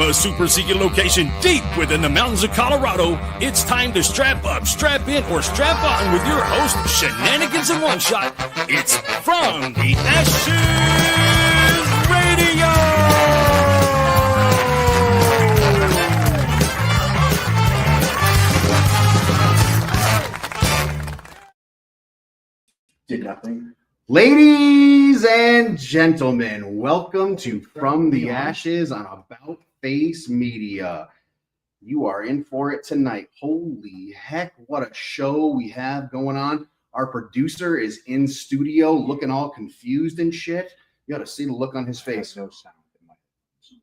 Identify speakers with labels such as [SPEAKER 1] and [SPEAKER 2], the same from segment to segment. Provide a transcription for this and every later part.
[SPEAKER 1] a super secret location deep within the mountains of Colorado, it's time to strap up, strap in, or strap on with your host, Shenanigans in One Shot. It's From the Ashes Radio!
[SPEAKER 2] Did nothing.
[SPEAKER 3] Ladies and gentlemen, welcome to From the Ashes on About Face Media. You are in for it tonight. Holy heck, what a show we have going on. Our producer is in studio looking all confused and shit. You ought to see the look on his face.
[SPEAKER 2] No sound.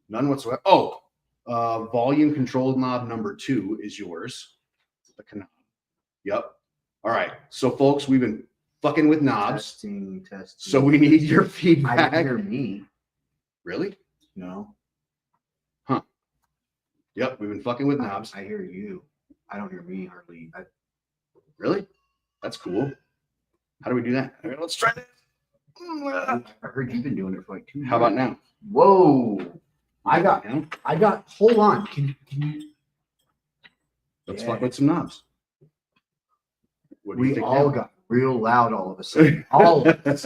[SPEAKER 3] None whatsoever. Oh, volume control knob number 2 is yours. The knob. Yep. All right. So, folks, we've been fucking with knobs.
[SPEAKER 2] Testing.
[SPEAKER 3] So we need your feedback.
[SPEAKER 2] I don't hear me.
[SPEAKER 3] Really?
[SPEAKER 2] No.
[SPEAKER 3] Huh. Yep, we've been fucking with knobs.
[SPEAKER 2] I hear you. I don't hear me hardly.
[SPEAKER 3] Really? That's cool. How do we do that? Okay, let's try this.
[SPEAKER 2] I heard you've been doing it for like 2 years.
[SPEAKER 3] How about now?
[SPEAKER 2] Whoa. I got, hold on. Can you?
[SPEAKER 3] Let's fuck with some knobs. What do you
[SPEAKER 2] We
[SPEAKER 3] think
[SPEAKER 2] all
[SPEAKER 3] now?
[SPEAKER 2] got real loud all of a sudden. All of us.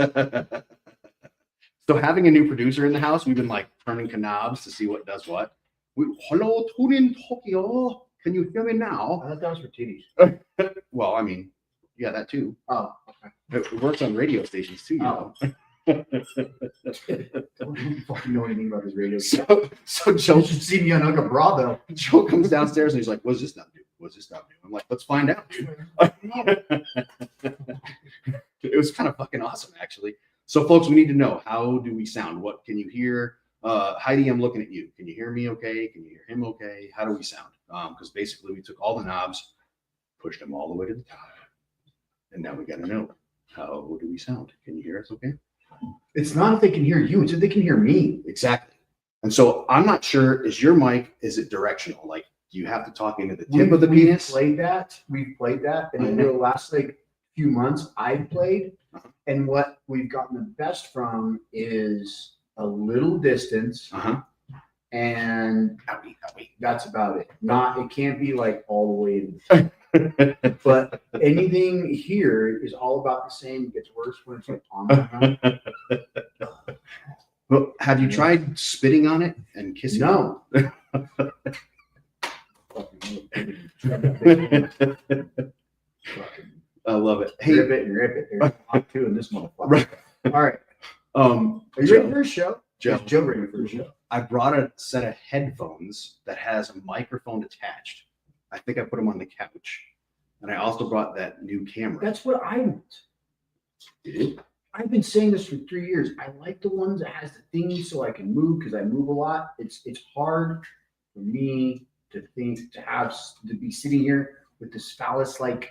[SPEAKER 3] So having a new producer in the house, we've been like turning knobs to see what does what. Hello, tune in Tokyo. Can you hear me now?
[SPEAKER 2] I thought that was for titties.
[SPEAKER 3] Well, I mean, yeah, that too.
[SPEAKER 2] Oh, okay.
[SPEAKER 3] It works on radio stations too, you know.
[SPEAKER 2] Don't fucking know anything about this radio.
[SPEAKER 3] So
[SPEAKER 2] You
[SPEAKER 3] Joe
[SPEAKER 2] should see me on Uncle Bravo.
[SPEAKER 3] Joe comes downstairs and he's like, "What's this knob do? What's this knob do?" I'm like, "Let's find out, dude." It was kind of fucking awesome, actually. So, folks, we need to know, how do we sound? What can you hear? Heidi, I'm looking at you. Can you hear me okay? Can you hear him okay? How do we sound? Because basically we took all the knobs, pushed them all the way to the top, and now we got to know, how do we sound? Can you hear us okay?
[SPEAKER 2] It's not if they can hear you, it's if they can hear me.
[SPEAKER 3] Exactly. And so I'm not sure, is your mic, is it directional? Like, do you have to talk into the tip of the penis?
[SPEAKER 2] We've played that. And in the last few months I've played. And what we've gotten the best from is a little distance. And that's about it. It can't be like all the way in. But anything here is all about the same. It gets worse when it's like on the mouth.
[SPEAKER 3] Well, have you tried spitting on it and kissing
[SPEAKER 2] No.
[SPEAKER 3] I love it.
[SPEAKER 2] Hey, rip it. There's hot two in this motherfucker.
[SPEAKER 3] Right.
[SPEAKER 2] All right.
[SPEAKER 3] Are
[SPEAKER 2] you ready for a show?
[SPEAKER 3] Joe,
[SPEAKER 2] Joe ready for a show?
[SPEAKER 3] I brought a set of headphones that has a microphone attached. I think I put them on the couch. And I also brought that new camera.
[SPEAKER 2] That's what I want.
[SPEAKER 3] Did?
[SPEAKER 2] I've been saying this for 3 years. I like the ones that has the thingy so I can move because I move a lot. It's hard for me to be sitting here with this phallus-like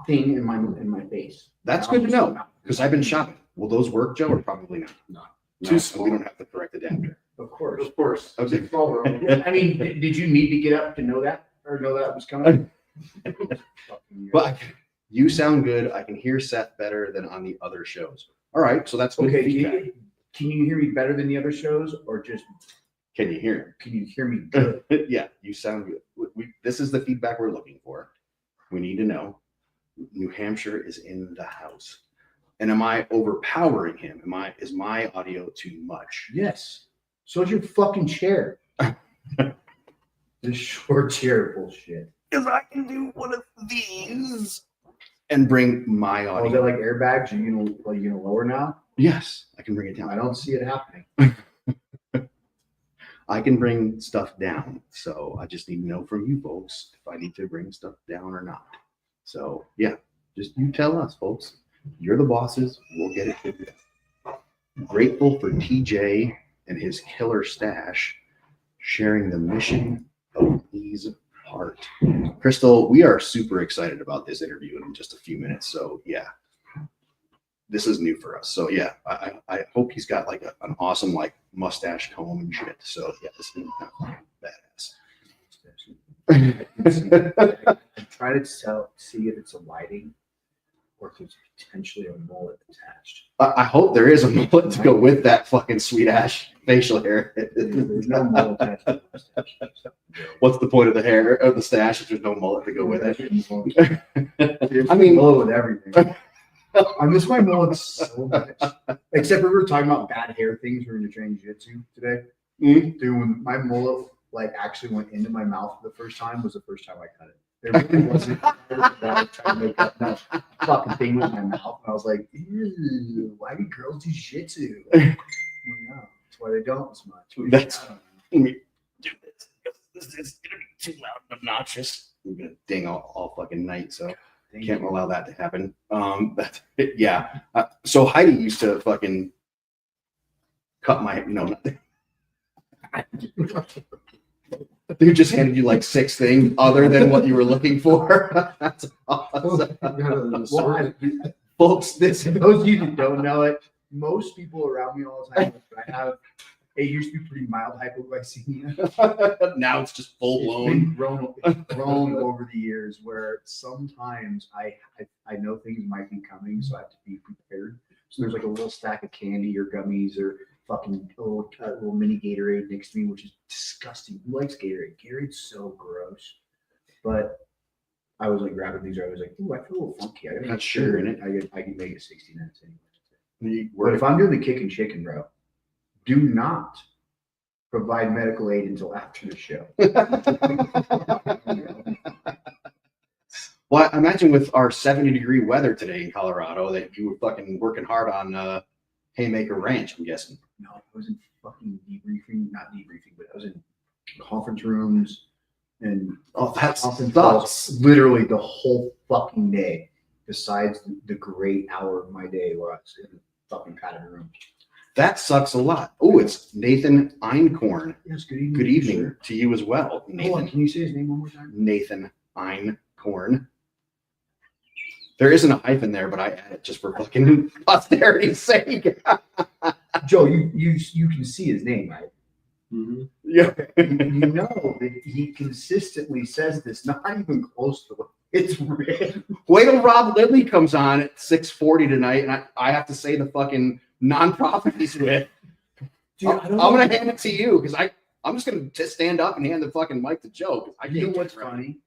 [SPEAKER 2] thing in my face.
[SPEAKER 3] That's good to know, because I've been shopping. Will those work, Joe, or probably not?
[SPEAKER 2] No.
[SPEAKER 3] Too small. We don't have the correct adapter.
[SPEAKER 2] Of course.
[SPEAKER 3] Okay.
[SPEAKER 2] I mean, did you need to get up to know that, or know that was coming?
[SPEAKER 3] But you sound good. I can hear Seth better than on the other shows. All right, so that's good feedback.
[SPEAKER 2] Can you hear me better than the other shows, or just
[SPEAKER 3] can you hear him?
[SPEAKER 2] Can you hear me good?
[SPEAKER 3] Yeah, you sound good. This is the feedback we're looking for. We need to know. New Hampshire is in the house. And am I overpowering him? Is my audio too much?
[SPEAKER 2] Yes. So is your fucking chair. This short chair bullshit.
[SPEAKER 3] Because I can do one of these and bring my audio.
[SPEAKER 2] Oh, is that like airbags? Are you gonna lower now?
[SPEAKER 3] Yes, I can bring it down.
[SPEAKER 2] I don't see it happening.
[SPEAKER 3] I can bring stuff down. So I just need to know from you folks if I need to bring stuff down or not. So yeah, just you tell us, folks. You're the bosses. We'll get it figured out. Grateful for TJ and his killer stash sharing the mission of Lee's heart. Crystal, we are super excited about this interview in just a few minutes. So yeah, this is new for us. So yeah, I hope he's got like an awesome like mustache comb and shit. So yeah, this is gonna be kind of badass.
[SPEAKER 2] Try to see if it's a lighting or if there's potentially a mullet attached.
[SPEAKER 3] I hope there is a mullet to go with that fucking sweet ash facial hair.
[SPEAKER 2] There's no mullet attached to the mustache.
[SPEAKER 3] What's the point of the hair of the stash if there's no mullet to go with it?
[SPEAKER 2] I mean, mullet with everything. I miss my mullet so much. Except we were talking about bad hair things when we were training jiu-jitsu today.
[SPEAKER 3] Mm-hmm.
[SPEAKER 2] Dude, when my mullet like actually went into my mouth for the first time was the first time I cut it. There really wasn't that I was trying to make up that fucking thing with my mouth. And I was like, ew, why do girls do jiu-jitsu? Well, yeah, that's why they don't as much.
[SPEAKER 3] That's
[SPEAKER 1] Do this. This is gonna be too loud and obnoxious.
[SPEAKER 3] I'm gonna ding all fucking night, so can't allow that to happen. But yeah. So Heidi used to fucking cut my They just handed you like 6 things other than what you were looking for. That's awesome. Folks,
[SPEAKER 2] Those of you who don't know it, most people around me all the time, it used to be pretty mild hypoglycemia.
[SPEAKER 3] Now it's just full
[SPEAKER 2] It's
[SPEAKER 3] blown.
[SPEAKER 2] grown over the years where sometimes I know things might be coming, so I have to be prepared. So there's like a little stack of candy or gummies or fucking little mini Gatorade next to me, which is disgusting. Who likes Gatorade? Gatorade's so gross. But I was like grabbing these. I was like, ooh, I feel a little funky. I
[SPEAKER 3] Got sugar in it.
[SPEAKER 2] I can make it 60 minutes anyway. But
[SPEAKER 3] Word.
[SPEAKER 2] if I'm doing the kick and chicken, bro, do not provide medical aid until after the show.
[SPEAKER 3] Well, I imagine with our 70-degree weather today in Colorado that you were fucking working hard on Haymaker Ranch, I'm guessing.
[SPEAKER 2] No, I was in fucking not debriefing, but I was in conference rooms and
[SPEAKER 3] That's
[SPEAKER 2] conference
[SPEAKER 3] sucks.
[SPEAKER 2] calls literally the whole fucking day, besides the great hour of my day where I was in the fucking padded room.
[SPEAKER 3] That sucks a lot. Oh, it's Nathan Einkorn.
[SPEAKER 2] Yes, good evening.
[SPEAKER 3] Good evening
[SPEAKER 2] sir.
[SPEAKER 3] to you as well,
[SPEAKER 2] Hold on,
[SPEAKER 3] Nathan.
[SPEAKER 2] can you say his name one more time?
[SPEAKER 3] Nathan Einkorn. There isn't a hyphen there, but I add it just for fucking posterity's sake.
[SPEAKER 2] Joe, you can see his name, right?
[SPEAKER 3] Mm-hmm. Yeah.
[SPEAKER 2] You know that he consistently says this, not even close to what it's written.
[SPEAKER 3] Wait till Rob Lidley comes on at 6:40 tonight, and I have to say the fucking nonprofit he's with.
[SPEAKER 2] Dude,
[SPEAKER 3] I'm gonna hand it to you because I'm just gonna stand up and hand the fucking mic to Joe. 'Cause I
[SPEAKER 2] You know
[SPEAKER 3] can't
[SPEAKER 2] what's
[SPEAKER 3] get it right.
[SPEAKER 2] funny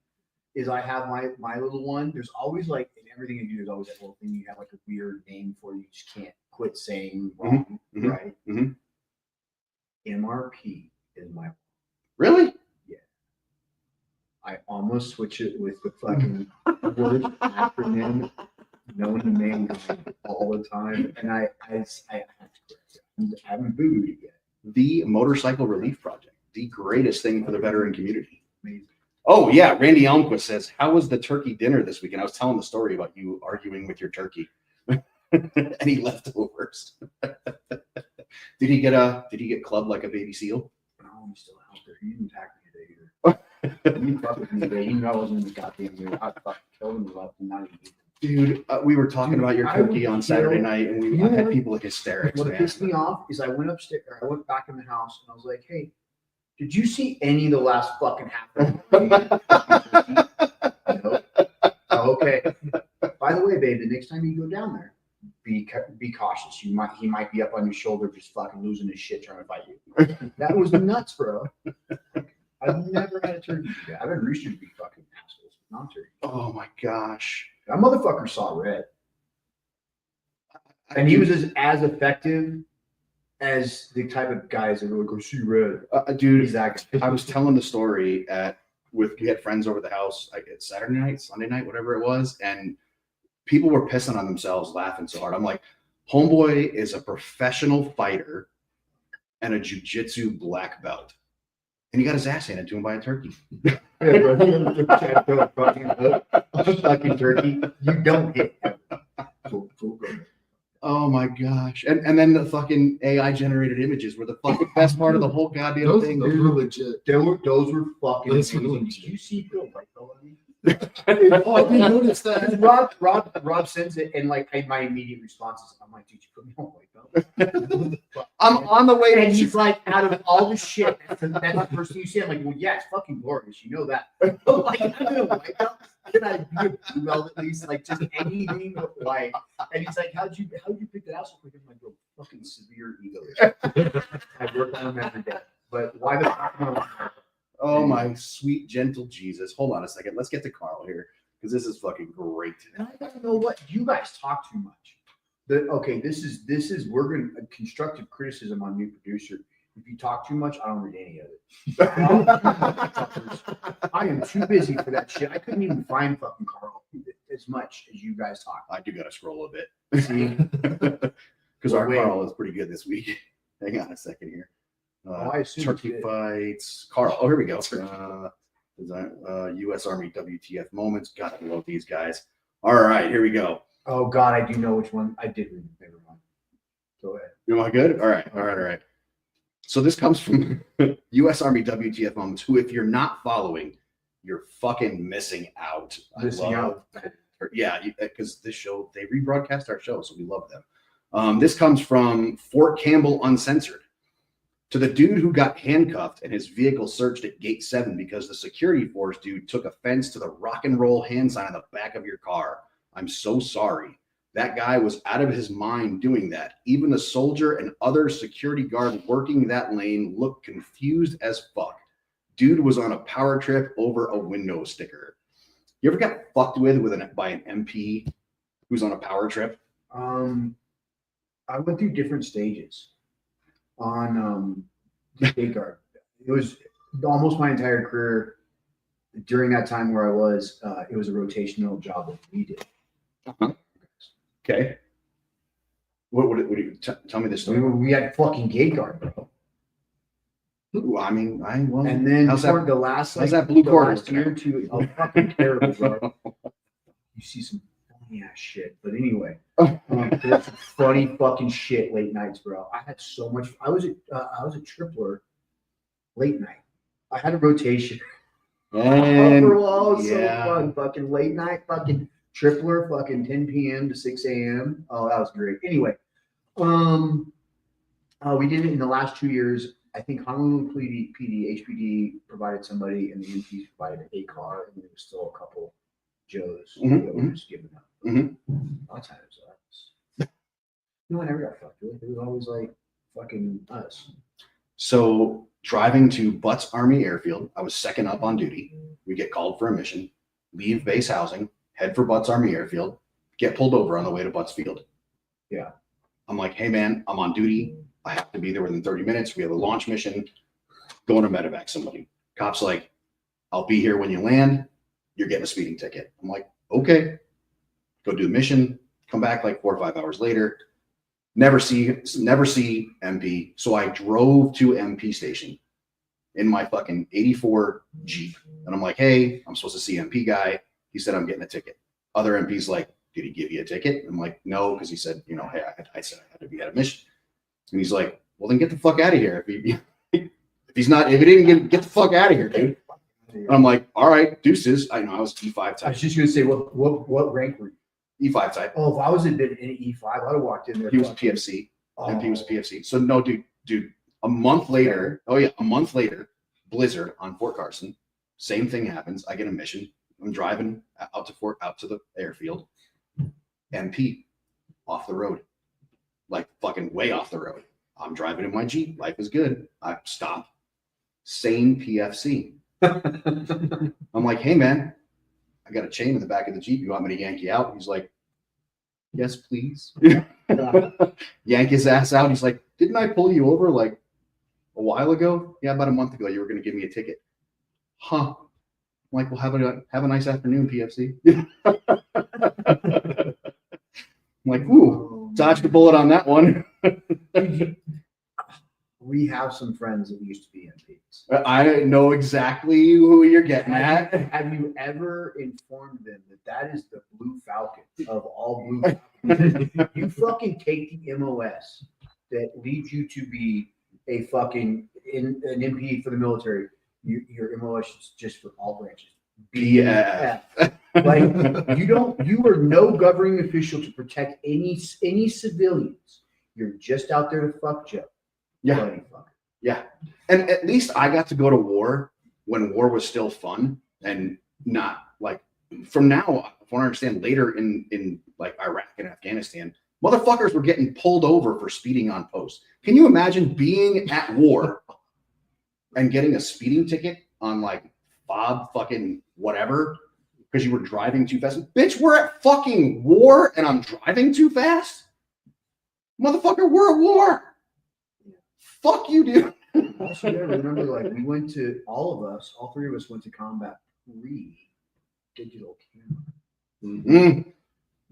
[SPEAKER 2] is I have my little one. There's always like in everything you do, there's always that little thing you have like a weird name for. You just can't quit saying wrong,
[SPEAKER 3] Mhm.
[SPEAKER 2] right?
[SPEAKER 3] Mhm.
[SPEAKER 2] MRP is my.
[SPEAKER 3] Really?
[SPEAKER 2] I almost switch it with the fucking word acronym known name all the time, and I have to correct it. I haven't booed it yet.
[SPEAKER 3] The Motorcycle Relief Project, the greatest thing for the veteran community.
[SPEAKER 2] Amazing.
[SPEAKER 3] Oh yeah, Randy Elmquist says, "How was the turkey dinner this weekend?" I was telling the story about you arguing with your turkey, any leftovers. Did he get clubbed like a baby seal?
[SPEAKER 2] No, I'm still out there. He didn't attack me today either. He fucked with me today. He knew I wasn't in the goddamn mood. I fucking killed him left and not even.
[SPEAKER 3] Dude, we were talking about your
[SPEAKER 2] I
[SPEAKER 3] turkey
[SPEAKER 2] would
[SPEAKER 3] on Saturday
[SPEAKER 2] kill-
[SPEAKER 3] night, and
[SPEAKER 2] You know
[SPEAKER 3] I had
[SPEAKER 2] what?
[SPEAKER 3] people in hysterics.
[SPEAKER 2] What
[SPEAKER 3] man.
[SPEAKER 2] pissed me off is I went upstairs. I went back in the house and I was like, "Hey, did you see any of the last fucking half of the Nope. Oh, okay. By the way, babe, the next time you go down there, be cautious. He might be up on your shoulder, just fucking losing his shit trying to fight you." That was nuts, bro. I've never had a turkey do that. I've had roosters be fucking assholes, not turkey.
[SPEAKER 3] Oh my gosh.
[SPEAKER 2] That motherfucker saw red, and he was as effective as the type of guys that would go see red.
[SPEAKER 3] Dude,
[SPEAKER 2] He's that guy.
[SPEAKER 3] I was telling the story we had friends over the house like it's Saturday night, Sunday night, whatever it was, and people were pissing on themselves, laughing so hard. I'm like, homeboy is a professional fighter and a jiu-jitsu black belt, and he got his ass handed to him by a turkey.
[SPEAKER 2] Yeah, bro, you try to throw a fucking hook on a fucking turkey, you don't hit him.
[SPEAKER 3] Oh my gosh! And then the fucking AI generated images were the fucking best part of the whole goddamn thing.
[SPEAKER 4] Those
[SPEAKER 3] Dude.
[SPEAKER 4] were legit.
[SPEAKER 2] Those were fucking
[SPEAKER 4] Those were
[SPEAKER 2] amazing.
[SPEAKER 4] legit.
[SPEAKER 2] Did you see Bill Whitefeld? Oh, I didn't notice that. And Rob sends it, and like my immediate response is, I'm like, dude, you put me on white belt.
[SPEAKER 3] I'm on the way.
[SPEAKER 2] And he's like, out of all the shit, that's the first thing you see. I'm like, well, yeah, it's fucking glorious. You know that. I'm like, I'm a white belt. Can I be a blue belt at least? Like, just anything but white. And he's like, how'd you pick that out so quick? I'm like, bro, fucking severe ego. I work on them every day. But why the fuck not?
[SPEAKER 3] Oh my sweet gentle Jesus! Hold on a second. Let's get to Carl here because this is fucking great.
[SPEAKER 2] And I don't know what you guys talk too much. This is we're gonna constructive criticism on new producer. If you talk too much, I don't read any of it. I am too busy for that shit. I couldn't even find fucking Carl as much as you guys talk.
[SPEAKER 3] I do gotta scroll a bit. See, because our Carl is pretty good this week. Hang on a second here. Turkey fights. Carl. Oh, here we go. U.S. Army WTF moments. Gotta love these guys. All right, here we go.
[SPEAKER 2] Oh God, I do know which one. I did read. Never mind. Go ahead.
[SPEAKER 3] You want good? All right. So this comes from U.S. Army WTF moments. Who, if you're not following, you're fucking missing out. Yeah, because this show, they rebroadcast our show, so we love them. This comes from Fort Campbell Uncensored. To the dude who got handcuffed and his vehicle searched at Gate 7 because the security force dude took offense to the rock and roll hand sign on the back of your car. I'm so sorry. That guy was out of his mind doing that. Even the soldier and other security guard working that lane looked confused as fuck. Dude was on a power trip over a window sticker. You ever got fucked with by an MP who's on a power trip?
[SPEAKER 2] I went through different stages on the gate guard. It was almost my entire career. During that time where I was, it was a rotational job that we did.
[SPEAKER 3] Uh-huh. Okay. What do you tell me this story?
[SPEAKER 2] We had fucking gate guard, bro.
[SPEAKER 3] Ooh, I mean, well,
[SPEAKER 2] and then
[SPEAKER 3] how's
[SPEAKER 2] the last
[SPEAKER 3] that blue cord
[SPEAKER 2] last year or two, oh, fucking terrible, bro. You see some funny ass shit, but anyway, there's some funny fucking shit late nights, bro. I had so much. I was a tripler late night. I had a rotation.
[SPEAKER 3] And
[SPEAKER 2] so fun, fucking late night, fucking tripler, fucking 10 p.m. to 6 a.m. Oh, that was great. Anyway, we did it in the last 2 years. I think Honolulu PD, HPD provided somebody, and the MPs provided a car, and there was still a couple Joes that were just giving up. Lots of times, no, I never got fucked with. It was always like fucking us.
[SPEAKER 3] So driving to Butts Army Airfield, I was second up on duty. We get called for a mission, leave base housing, head for Butts Army Airfield, get pulled over on the way to Butts Field.
[SPEAKER 2] Yeah.
[SPEAKER 3] I'm like, hey man, I'm on duty. I have to be there within 30 minutes. We have a launch mission. Going to medevac somebody. Cop's like, I'll be here when you land. You're getting a speeding ticket. I'm like, okay. Go do the mission. Come back like 4 or 5 hours later. Never see MP. So I drove to MP station in my fucking 84 Jeep. And I'm like, hey, I'm supposed to see MP guy. He said I'm getting a ticket. Other MP's like, did he give you a ticket? I'm like, no, because he said, hey, I said I had to be at a mission. And he's like, well, then get the fuck out of here. If he didn't get the fuck out of here, dude. And I'm like, all right, deuces. I was E5 type.
[SPEAKER 2] I was just gonna say, what rank were you?
[SPEAKER 3] E5 type.
[SPEAKER 2] Oh, if I was in E5, I'd have walked in there.
[SPEAKER 3] He was a PFC. MP was a PFC. So no, dude. A month later, Blizzard on Fort Carson. Same thing happens. I get a mission. I'm driving out to the airfield. MP off the road. Like fucking way off the road. I'm driving in my Jeep. Life is good. I stop. Same PFC. I'm like, hey man, I got a chain in the back of the Jeep. You want me to yank you out? He's like, yes, please. Yank his ass out. He's like, didn't I pull you over like a while ago? Yeah, about a month ago. You were going to give me a ticket. Huh. I'm like, well, have a nice afternoon, PFC. I'm like, ooh, dodged a bullet on that one.
[SPEAKER 2] We have some friends that used to be MPs.
[SPEAKER 3] I know exactly who you're getting at.
[SPEAKER 2] Have you ever informed them that is the Blue Falcon of all Blue Falcons? You fucking take the MOS that leads you to be a fucking an MP for the military. Your MOS is just for all branches.
[SPEAKER 3] BF.
[SPEAKER 2] Like you are no governing official to protect any civilians. You're just out there to fuck Joe.
[SPEAKER 3] Yeah.
[SPEAKER 2] Bloody fucker.
[SPEAKER 3] Yeah. And at least I got to go to war when war was still fun and not like from now, if I understand later in like Iraq and Afghanistan, motherfuckers were getting pulled over for speeding on post. Can you imagine being at war and getting a speeding ticket on like fob fucking whatever because you were driving too fast? Bitch, we're at fucking war and I'm driving too fast? Motherfucker, we're at war. Fuck you, dude.
[SPEAKER 2] Also, yeah, remember, like we went to all three of us went to combat digital camera.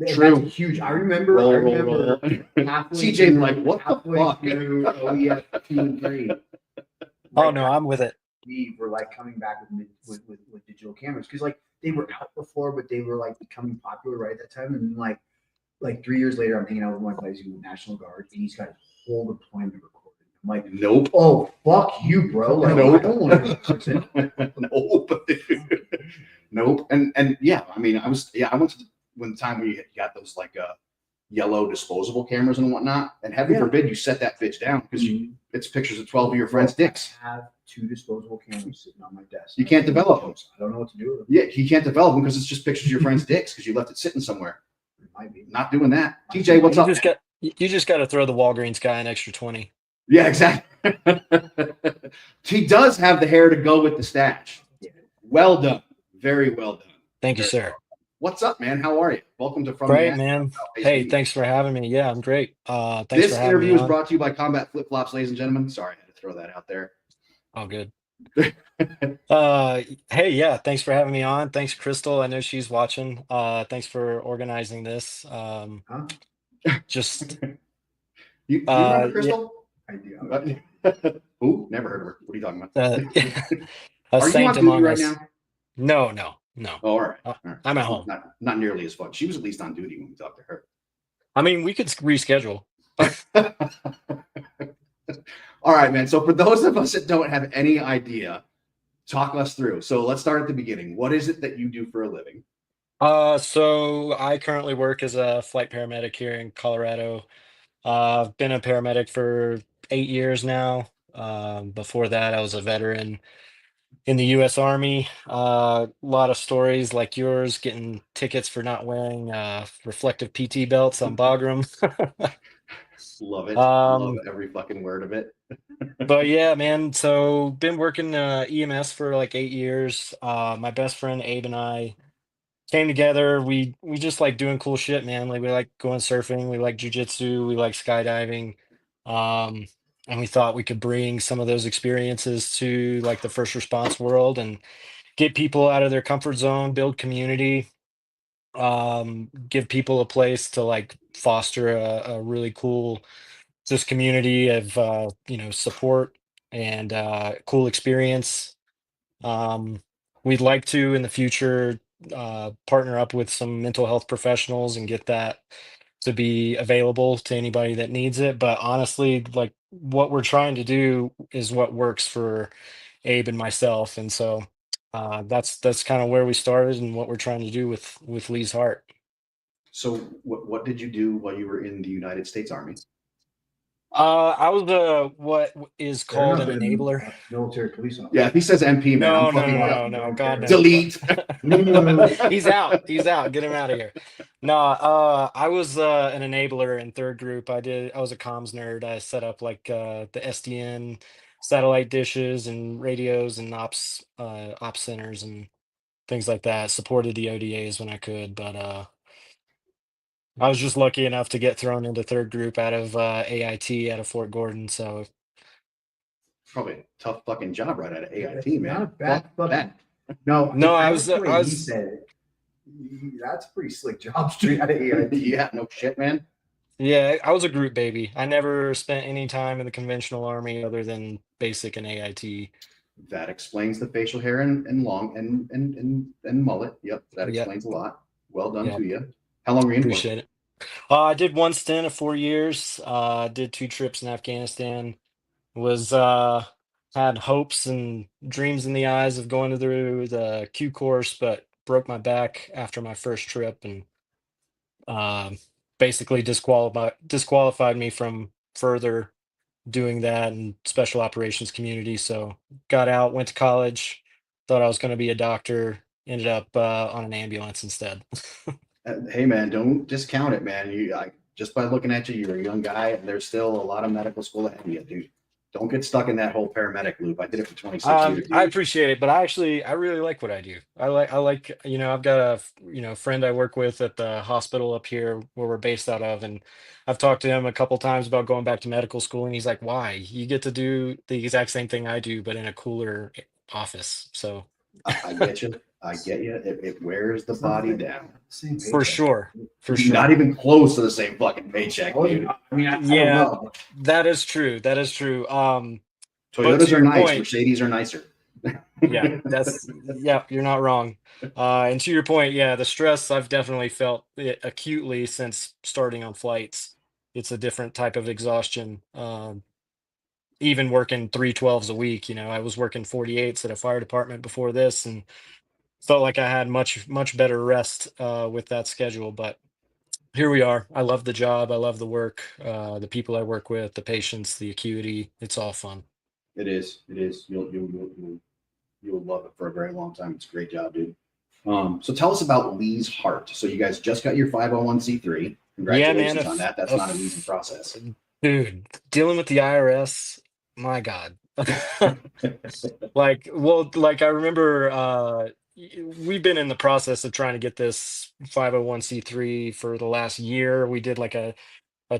[SPEAKER 3] True.
[SPEAKER 2] That's huge. I remember.
[SPEAKER 3] Roll. CJ's like, what the fuck?
[SPEAKER 2] Through OEF 2 and 3.
[SPEAKER 4] Oh no, I'm with it.
[SPEAKER 2] We were like coming back with digital cameras because like they were out before, but they were like becoming popular right at that time. And like 3 years later, I'm hanging out with my buddies in the National Guard, and he's got his whole deployment recorded. I'm like,
[SPEAKER 3] nope.
[SPEAKER 2] Oh, fuck you, bro. Like,
[SPEAKER 3] nope.
[SPEAKER 2] I don't want to
[SPEAKER 3] Nope. Nope. And yeah, I mean, I went to when the time we got those like yellow disposable cameras and whatnot, and heaven forbid you set that bitch down because it's pictures of 12 of your friends' dicks.
[SPEAKER 2] I have 2 disposable cameras sitting on my desk.
[SPEAKER 3] You can't develop them.
[SPEAKER 2] I don't know what to do with them.
[SPEAKER 3] Yeah, you can't develop them because it's just pictures of your friends' dicks because you left it sitting somewhere.
[SPEAKER 2] It might be.
[SPEAKER 3] Not doing that. TJ, what's up?
[SPEAKER 4] You just got to throw the Walgreens guy an extra 20.
[SPEAKER 3] Yeah, exactly. He does have the hair to go with the stash.
[SPEAKER 2] Yeah.
[SPEAKER 3] Well done. Very well done.
[SPEAKER 4] Thank you, sir.
[SPEAKER 3] What's up, man? How are you? Welcome to From
[SPEAKER 4] Great,
[SPEAKER 3] the
[SPEAKER 4] man. Hey, thanks for having me. Yeah, I'm great. Thanks for having me.
[SPEAKER 3] This interview is brought to you by Combat Flip Flops, ladies and gentlemen. Sorry, I had to throw that out there.
[SPEAKER 4] Oh, good. Hey, yeah, thanks for having me on. Thanks, Crystal. I know she's watching. Thanks for organizing this. Just
[SPEAKER 3] you remember Crystal?
[SPEAKER 2] I do.
[SPEAKER 3] Ooh, never heard of her. What are you talking about?
[SPEAKER 4] Are
[SPEAKER 3] you on duty right now?
[SPEAKER 4] No.
[SPEAKER 3] Oh, all right.
[SPEAKER 4] I'm at home.
[SPEAKER 3] Not nearly as fun. She was at least on duty when we talked to her.
[SPEAKER 4] I mean, we could reschedule.
[SPEAKER 3] All right, man. So for those of us that don't have any idea, talk us through. So let's start at the beginning. What is it that you do for a living?
[SPEAKER 4] So I currently work as a flight paramedic here in Colorado. I've been a paramedic for 8 years now. Before that, I was a veteran in the U.S. Army. A lot of stories like yours, getting tickets for not wearing reflective PT belts on Bagram.
[SPEAKER 3] Love it. Love every fucking word of it.
[SPEAKER 4] But yeah, man. So been working EMS for like 8 years. My best friend Abe and I came together. We just like doing cool shit, man. Like we like going surfing, we like jujitsu, we like skydiving. And we thought we could bring some of those experiences to like the first response world and get people out of their comfort zone, build community, give people a place to like foster a really cool just community of support and cool experience. We'd like to in the future partner up with some mental health professionals and get that to be available to anybody that needs it. But honestly, like what we're trying to do is what works for Abe and myself, and so that's kind of where we started and what we're trying to do with Lee's Heart.
[SPEAKER 3] So what did you do while you were in the United States Army?
[SPEAKER 4] I was what is called an enabler.
[SPEAKER 2] Military police officer.
[SPEAKER 3] Yeah, if he says MP, man,
[SPEAKER 4] No, God, no.
[SPEAKER 3] Delete.
[SPEAKER 4] He's out. Get him out of here. No, I was an enabler in third group. I was a comms nerd. I set up like the SDN satellite dishes and radios and ops centers and things like that. Supported the ODAs when I could, but I was just lucky enough to get thrown into third group out of AIT out of Fort Gordon. So
[SPEAKER 3] probably a tough fucking job right out of AIT, man.
[SPEAKER 2] Not bad.
[SPEAKER 4] No, I was.
[SPEAKER 2] He said it. That's a pretty slick job straight out of AIT.
[SPEAKER 3] Yeah, no shit, man.
[SPEAKER 4] Yeah, I was a group baby. I never spent any time in the conventional army other than basic and AIT.
[SPEAKER 3] That explains the facial hair and long and mullet. Yep, that explains a lot. Well done to you. How long were you in?
[SPEAKER 4] Appreciate it. I did one stint of 4 years. Did 2 trips in Afghanistan. Was had hopes and dreams in the eyes of going through the Q course, but broke my back after my first trip and um, basically disqualified me from further doing that in special operations community. So got out, went to college, thought I was going to be a doctor, ended up on an ambulance instead.
[SPEAKER 3] Hey man, don't discount it, man. Just by looking at you, you're a young guy, and there's still a lot of medical school ahead of you, dude. Don't get stuck in that whole paramedic loop. I did it for 26 years,
[SPEAKER 4] I
[SPEAKER 3] dude.
[SPEAKER 4] appreciate it, but I really like what I do. I like, I've got a, friend I work with at the hospital up here where we're based out of, and I've talked to him a couple times about going back to medical school, and he's like, "Why? You get to do the exact same thing I do, but in a cooler office." So
[SPEAKER 3] I get you. I get you. It wears the body down.
[SPEAKER 2] Same
[SPEAKER 4] for
[SPEAKER 2] paycheck.
[SPEAKER 4] sure, for
[SPEAKER 3] Not
[SPEAKER 4] sure.
[SPEAKER 3] even close to the same fucking paycheck,
[SPEAKER 2] Oh,
[SPEAKER 3] dude.
[SPEAKER 2] yeah. I mean, I don't
[SPEAKER 4] Yeah,
[SPEAKER 2] know.
[SPEAKER 4] that is true. That is true. But to
[SPEAKER 3] Toyotas are
[SPEAKER 4] your
[SPEAKER 3] nice.
[SPEAKER 4] point,
[SPEAKER 3] Mercedes are nicer.
[SPEAKER 4] yeah, yeah, you're not wrong. And to your point, yeah, the stress I've definitely felt it acutely since starting on flights. It's a different type of exhaustion. Even working 312s a week, I was working 48s at a fire department before this and felt like I had much better rest with that schedule. But here we are. I love the job. I love the work, the people I work with, the patients, the acuity. It's all fun.
[SPEAKER 3] It is. It is. You'll love it for a very long time. It's a great job, dude. So tell us about Lee's Heart. So you guys just got your 501c3.
[SPEAKER 4] Yeah, man.
[SPEAKER 3] Congratulations on that. That's not an easy process.
[SPEAKER 4] Dude, dealing with the IRS, my God. Like I remember we've been in the process of trying to get this 501c3 for the last year. We did like a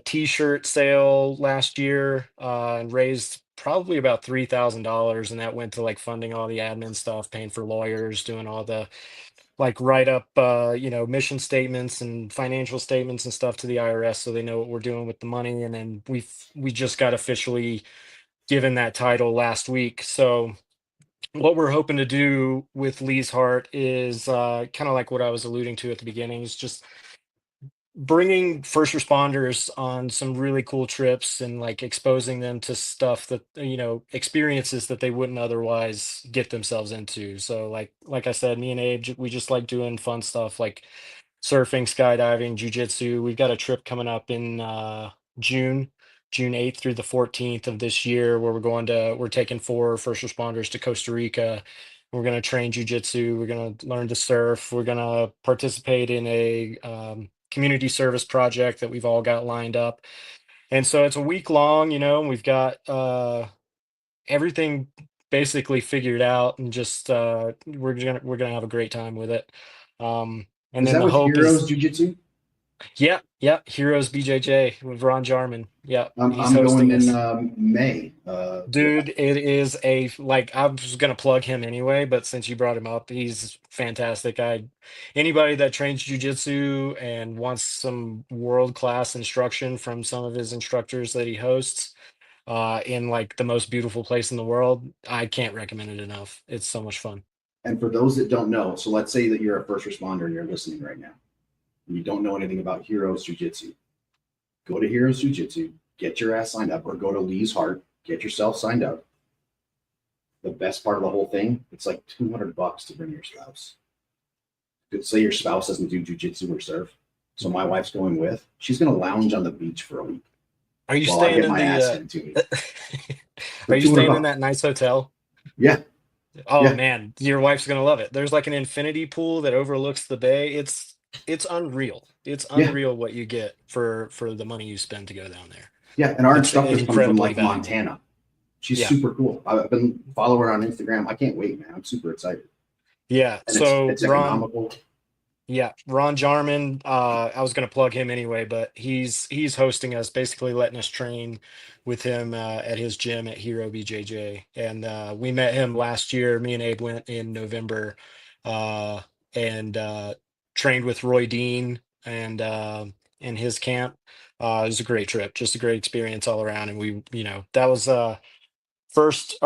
[SPEAKER 4] t-shirt sale last year and raised probably about $3,000, and that went to like funding all the admin stuff, paying for lawyers, doing all the like write up mission statements and financial statements and stuff to the IRS so they know what we're doing with the money. And then we just got officially given that title last week. So what we're hoping to do with Lee's Heart is kind of like what I was alluding to at the beginning, is just bringing first responders on some really cool trips and like exposing them to stuff that experiences that they wouldn't otherwise get themselves into. So like I said, me and Abe, we just like doing fun stuff like surfing, skydiving, jujitsu. We've got a trip coming up in June, June 8th through the 14th of this year, where we're taking four first responders to Costa Rica. We're going to train jujitsu. We're going to learn to surf. We're going to participate in a community service project that we've all got lined up. And so it's a week long, and we've got everything basically figured out, and just we're gonna have a great time with it. And
[SPEAKER 3] Is
[SPEAKER 4] then
[SPEAKER 3] that
[SPEAKER 4] the
[SPEAKER 3] with
[SPEAKER 4] hope
[SPEAKER 3] Heroes
[SPEAKER 4] is,
[SPEAKER 3] Jiu Jitsu?
[SPEAKER 4] yeah, Heroes BJJ with Ron Jarman. Yeah, he's
[SPEAKER 3] I'm going
[SPEAKER 4] hosting
[SPEAKER 3] in
[SPEAKER 4] us.
[SPEAKER 3] May.
[SPEAKER 4] Dude, it is like I was gonna plug him anyway, but since you brought him up, he's fantastic. Anybody that trains jujitsu and wants some world-class instruction from some of his instructors that he hosts, in like the most beautiful place in the world, I can't recommend it enough. It's so much fun.
[SPEAKER 3] And for those that don't know, so let's say that you're a first responder and you're listening right now, and you don't know anything about Heroes Jiu Jitsu. Go to Heroes Jiu Jitsu, get your ass signed up, or go to Lee's Heart, get yourself signed up. The best part of the whole thing, it's like $200 to bring your spouse. Say your spouse doesn't do jujitsu or surf. So my wife's going with. She's going to lounge on the beach for a week
[SPEAKER 4] Are you
[SPEAKER 3] while I
[SPEAKER 4] staying
[SPEAKER 3] get
[SPEAKER 4] in
[SPEAKER 3] my ass
[SPEAKER 4] the
[SPEAKER 3] handed to me for
[SPEAKER 4] are you
[SPEAKER 3] 200
[SPEAKER 4] staying in
[SPEAKER 3] bucks.
[SPEAKER 4] that nice hotel?
[SPEAKER 3] Yeah,
[SPEAKER 4] Oh
[SPEAKER 3] yeah,
[SPEAKER 4] man, your wife's gonna love it. There's like an infinity pool that overlooks the bay. It's unreal. It's
[SPEAKER 3] yeah,
[SPEAKER 4] unreal what you get for the money you spend to go down there.
[SPEAKER 3] yeah. And our
[SPEAKER 4] It's
[SPEAKER 3] instructors come from
[SPEAKER 4] incredibly
[SPEAKER 3] like
[SPEAKER 4] valuable.
[SPEAKER 3] Montana. She's
[SPEAKER 4] Yeah.
[SPEAKER 3] super cool. I've been following her on Instagram. I can't wait, man. I'm super excited.
[SPEAKER 4] Yeah.
[SPEAKER 3] And
[SPEAKER 4] So
[SPEAKER 3] it's
[SPEAKER 4] Ron,
[SPEAKER 3] economical.
[SPEAKER 4] yeah, Ron Jarman, I was gonna plug him anyway, but he's hosting us, basically letting us train with him at his gym at Hero BJJ. And we met him last year. Me and Abe went in November uh and trained with Roy Dean and his camp. It was a great trip, just a great experience all around. And that was our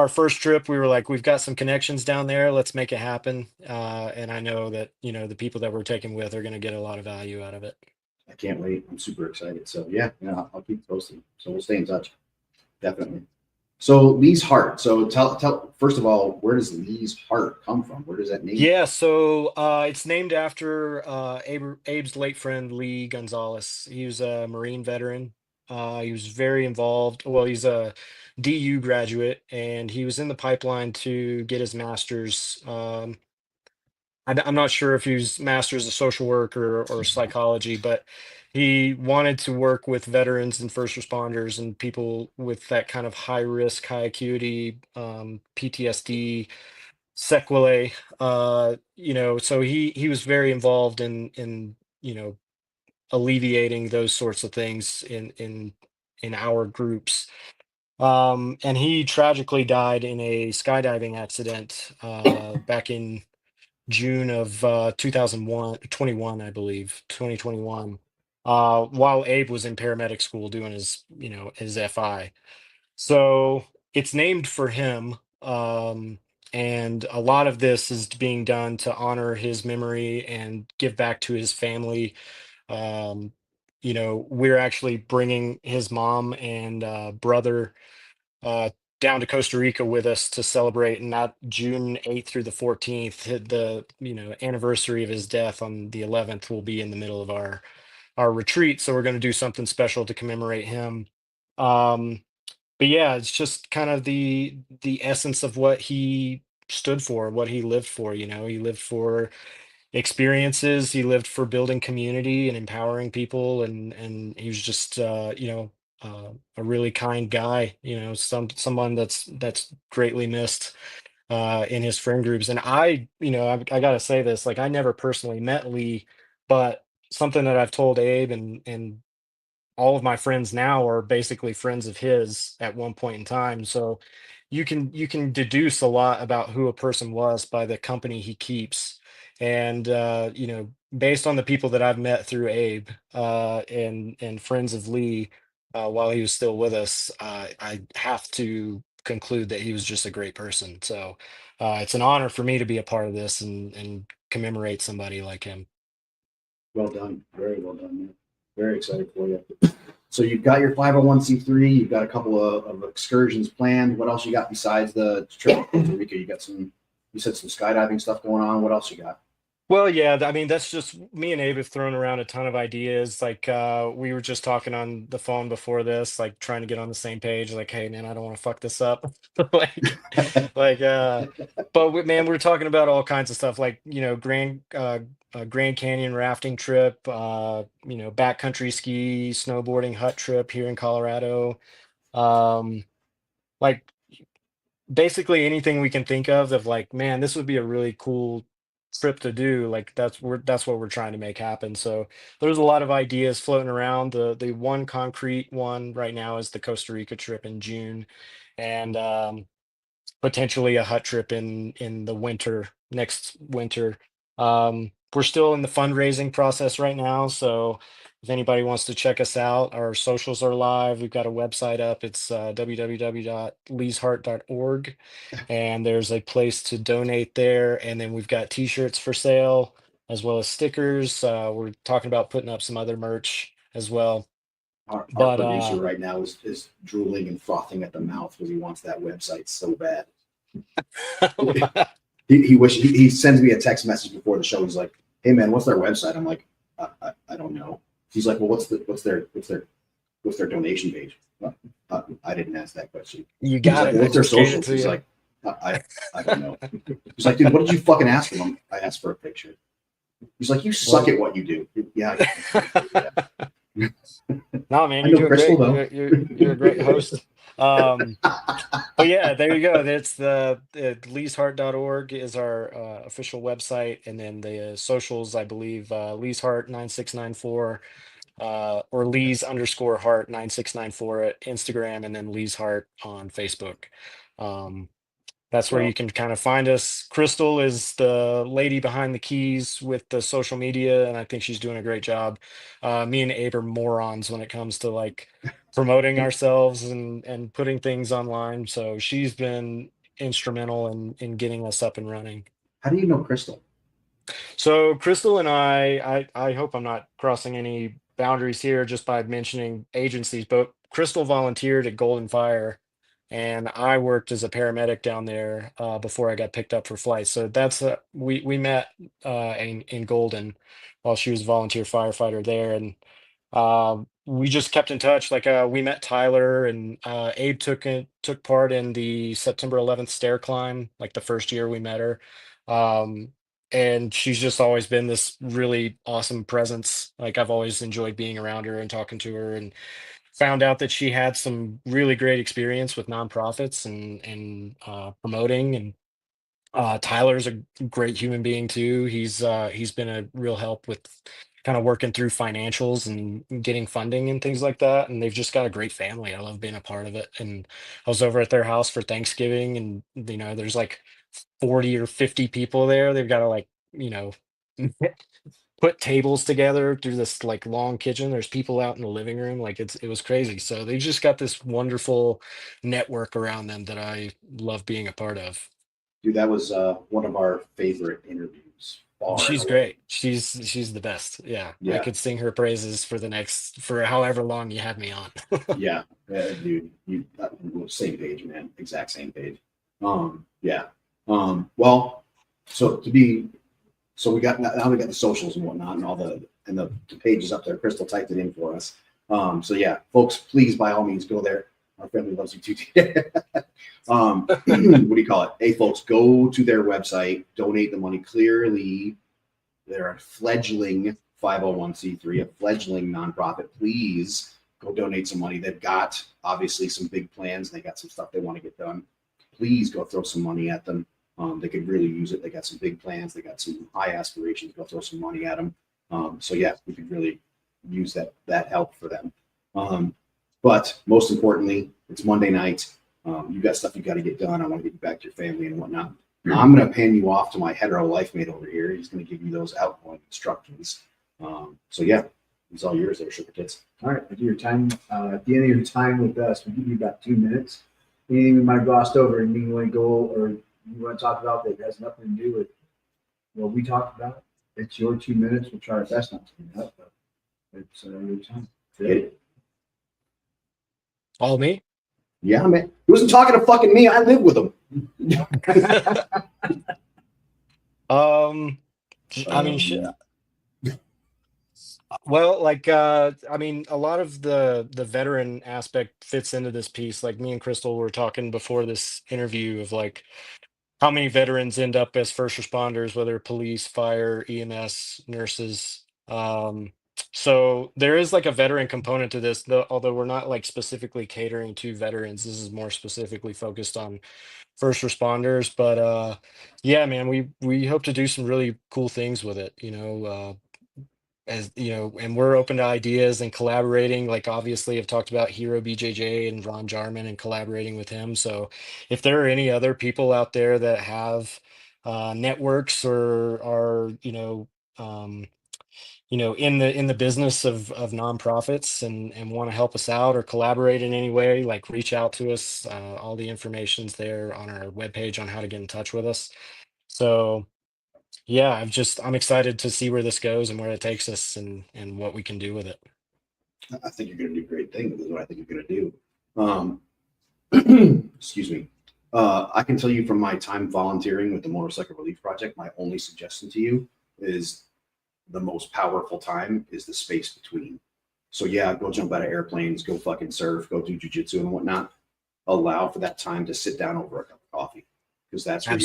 [SPEAKER 4] first trip. We were like, we've got some connections down there, let's make it happen. And I know that the people that we're taking with are going to get a lot of value out of it.
[SPEAKER 3] I can't wait. I'm super excited. So yeah, I'll keep posting. So we'll stay in touch. Definitely. So Lee's Heart. So tell first of all, where does Lee's Heart come from? Where does that name come
[SPEAKER 4] Yeah, so it's named after Abe's late friend Lee Gonzalez. He was a Marine veteran. He was very involved. Well, he's a DU graduate, and he was in the pipeline to get his master's. I'm not sure if he was master's of social work or psychology, but he wanted to work with veterans and first responders and people with that kind of high risk, high acuity PTSD sequelae. So he was very involved in alleviating those sorts of things in our groups. And he tragically died in a skydiving accident back in June of 2021, I believe, 2021, while Abe was in paramedic school doing his FI. So it's named for him. And a lot of this is being done to honor his memory and give back to his family. We're actually bringing his mom and brother uh, down to Costa Rica with us to celebrate, and not June 8th through the 14th. The anniversary of his death on the 11th will be in the middle of our retreat, so we're going to do something special to commemorate him. Um, but yeah, it's just kind of the essence of what he stood for, what he lived for. He lived for experiences. He lived for building community and empowering people, and he was just a really kind guy. Someone that's greatly missed in his friend groups. And I gotta say this, like I never personally met Lee, but something that I've told Abe and all of my friends now are basically friends of his at one point in time. So you can deduce a lot about who a person was by the company he keeps. And based on the people that I've met through Abe and friends of Lee while he was still with us, I have to conclude that he was just a great person. So it's an honor for me to be a part of this and commemorate somebody like him.
[SPEAKER 3] Well done. Very well done, man. Very excited for you. So you've got your 501c3, you've got a couple of excursions planned. What else you got besides the trip to Costa Rica? You said some skydiving stuff going on. What else you got?
[SPEAKER 4] Well, yeah, I mean, that's just me and Abe have thrown around a ton of ideas. Like, we were just talking on the phone before this, like trying to get on the same page. Like, hey, man, I don't want to fuck this up. Like, like, but man, we're talking about all kinds of stuff, like, Grand Canyon rafting trip, backcountry ski, snowboarding hut trip here in Colorado. Um, like basically anything we can think of like, man, this would be a really cool trip to do. Like that's what we're trying to make happen. So there's a lot of ideas floating around. The one concrete one right now is the Costa Rica trip in June, and potentially a hut trip in the winter, next winter. We're still in the fundraising process right now, so if anybody wants to check us out, our socials are live. We've got a website up. It's www.leesheart.org, and there's a place to donate there. And then we've got t-shirts for sale as well as stickers. We're talking about putting up some other merch as well.
[SPEAKER 3] Our
[SPEAKER 4] But
[SPEAKER 3] producer right now is drooling and frothing at the mouth because he wants that website so bad. He sends me a text message before the show. He's like, "Hey man, what's their website?" I'm like, I don't know." He's like, "Well, what's their donation page?" I didn't ask that question.
[SPEAKER 4] you
[SPEAKER 3] He's
[SPEAKER 4] got
[SPEAKER 3] like,
[SPEAKER 4] it.
[SPEAKER 3] "Well,
[SPEAKER 4] I
[SPEAKER 3] what's their
[SPEAKER 4] just gave it
[SPEAKER 3] socials?"
[SPEAKER 4] to
[SPEAKER 3] He's
[SPEAKER 4] you.
[SPEAKER 3] like, I don't know." He's like, "Dude, what did you fucking ask him?" I asked for a picture. He's like, "You suck
[SPEAKER 4] Well,
[SPEAKER 3] at what you do." Yeah, yeah.
[SPEAKER 4] no, man,
[SPEAKER 3] I
[SPEAKER 4] you're
[SPEAKER 3] know
[SPEAKER 4] doing
[SPEAKER 3] Crystal
[SPEAKER 4] great.
[SPEAKER 3] though.
[SPEAKER 4] You're a great host. Um, but yeah, there you go. That's leesheart.org is our official website, and then the socials, I believe, leesheart 9694 or Lees underscore heart 9694 at Instagram, and then Lees Heart on Facebook. Um, that's where you
[SPEAKER 3] Well,
[SPEAKER 4] can kind of find us. Crystal is the lady behind the keys with the social media, and I think she's doing a great job. Me and Abe are morons when it comes to like promoting ourselves and putting things online. So she's been instrumental in getting us up and running.
[SPEAKER 3] how do you know Crystal?
[SPEAKER 4] So Crystal and I hope I'm not crossing any boundaries here just by mentioning agencies, but Crystal volunteered at Golden Fire and I worked as a paramedic down there before I got picked up for flight. So that's we met in Golden while she was a volunteer firefighter there, and we just kept in touch. Like we met Tyler, and Abe took part in the September 11th stair climb, like the first year we met her. Um, and she's just always been this really awesome presence. Like I've always enjoyed being around her and talking to her, and found out that she had some really great experience with nonprofits and promoting. And Tyler's a great human being too. He's been a real help with kind of working through financials and getting funding and things like that. And they've just got a great family. I love being a part of it. And I was over at their house for Thanksgiving, and there's like 40 or 50 people there. They've got to like, you know, put tables together through this like long kitchen. There's people out in the living room. Like it was crazy. So they just got this wonderful network around them that I love being a part of.
[SPEAKER 3] Dude, that was one of our favorite interviews. Far and
[SPEAKER 4] She's
[SPEAKER 3] away.
[SPEAKER 4] great. She's the best. Yeah. I
[SPEAKER 3] Yeah,
[SPEAKER 4] could sing her praises for however long you had me on.
[SPEAKER 3] yeah, dude. Same page, man. Exact same page. Yeah. Well, so to be, so we got now we got the socials and whatnot and all the pages up there. Crystal typed it in for us. So yeah, folks, please by all means go there. Our family loves you too. What do you call it? Hey, folks, go to their website, donate the money. Clearly, they're a fledgling 501c3, a fledgling nonprofit. Please go donate some money. They've got obviously some big plans. They got some stuff they want to get done. Please go throw some money at them. They could really use it. They got some big plans. They got some high aspirations. Go throw some money at them. So yeah, we could really use that help for them. But most importantly, it's Monday night. You got stuff you got to get done. I want to get you back to your family and whatnot. I'm going to hand you off to my hetero life mate over here. He's going to give you those outgoing instructions. So yeah, it's all yours there, Sugar Tits.
[SPEAKER 2] All right, at your time, at the end of your time with us, we'll give you about 2 minutes. Anything we might have glossed over, and you want to go or you want to talk about that has nothing to do with what we talked about, it's your 2 minutes. We'll try our best not to do that, but it's your time.
[SPEAKER 3] Get it?
[SPEAKER 4] All me?
[SPEAKER 3] Yeah, man. He wasn't talking to fucking me. I live with him.
[SPEAKER 4] I mean, shit. Well, like I mean, a lot of the veteran aspect fits into this piece. Like me and Crystal were talking before this interview of like how many veterans end up as first responders, whether police, fire, EMS, nurses. So there is like a veteran component to this, though, although we're not like specifically catering to veterans. This is more specifically focused on first responders. But yeah, man, we hope to do some really cool things with it, as you know, and we're open to ideas and collaborating. Like obviously I've talked about Hero BJJ and Ron Jarman and collaborating with him. So if there are any other people out there that have networks or are, in the business of nonprofits and want to help us out or collaborate in any way, like reach out to us. All the information's there on our webpage on how to get in touch with us. So yeah, I'm excited to see where this goes and where it takes us and what we can do with it.
[SPEAKER 3] I think you're going to do great things. Is what I think you're going to do. Excuse me. I can tell you from my time volunteering with the Motorcycle Relief Project, my only suggestion to you is the most powerful time is the space between. So yeah, go jump out of airplanes, go fucking surf, go do jujitsu and whatnot. Allow for that time to sit down over a cup of coffee, because that's where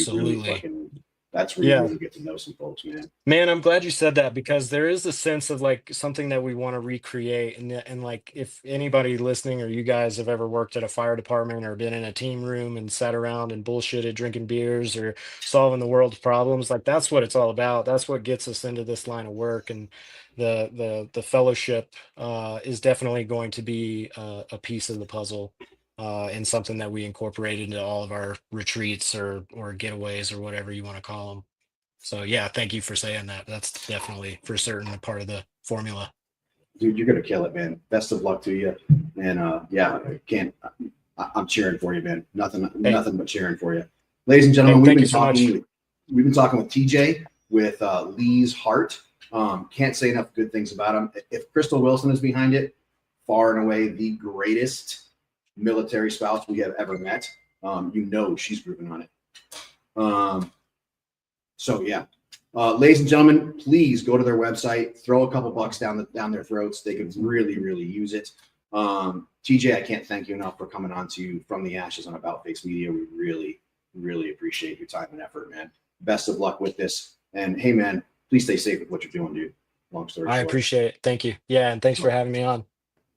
[SPEAKER 3] you really get to know some folks, man.
[SPEAKER 4] Man, I'm glad you said that, because there is a sense of like something that we want to recreate. And like if anybody listening or you guys have ever worked at a fire department or been in a team room and sat around and bullshitted drinking beers or solving the world's problems, like that's what it's all about. That's what gets us into this line of work. And the fellowship is definitely going to be a piece of the puzzle. And something that we incorporate into all of our retreats or getaways or whatever you want to call them. So yeah, thank you for saying that. That's definitely for certain a part of the formula.
[SPEAKER 3] Dude, you're gonna kill it, man. Best of luck to you. And yeah, I'm cheering for you, man. Nothing but cheering for you. Ladies and gentlemen, we've been talking with TJ with Lee's Heart. Can't say enough good things about him. If Crystal Wilson is behind it, far and away the greatest military spouse we have ever met. She's grooving on it. So yeah, ladies and gentlemen, please go to their website, throw a couple bucks down their throats. They could really, really use it. TJ, I can't thank you enough for coming on to From the Ashes on About Face Media. We really, really appreciate your time and effort, man. Best of luck with this. And hey, man, please stay safe with what you're doing, dude. Long story short.
[SPEAKER 4] I appreciate it. Thank you. Yeah, and thanks for having me on.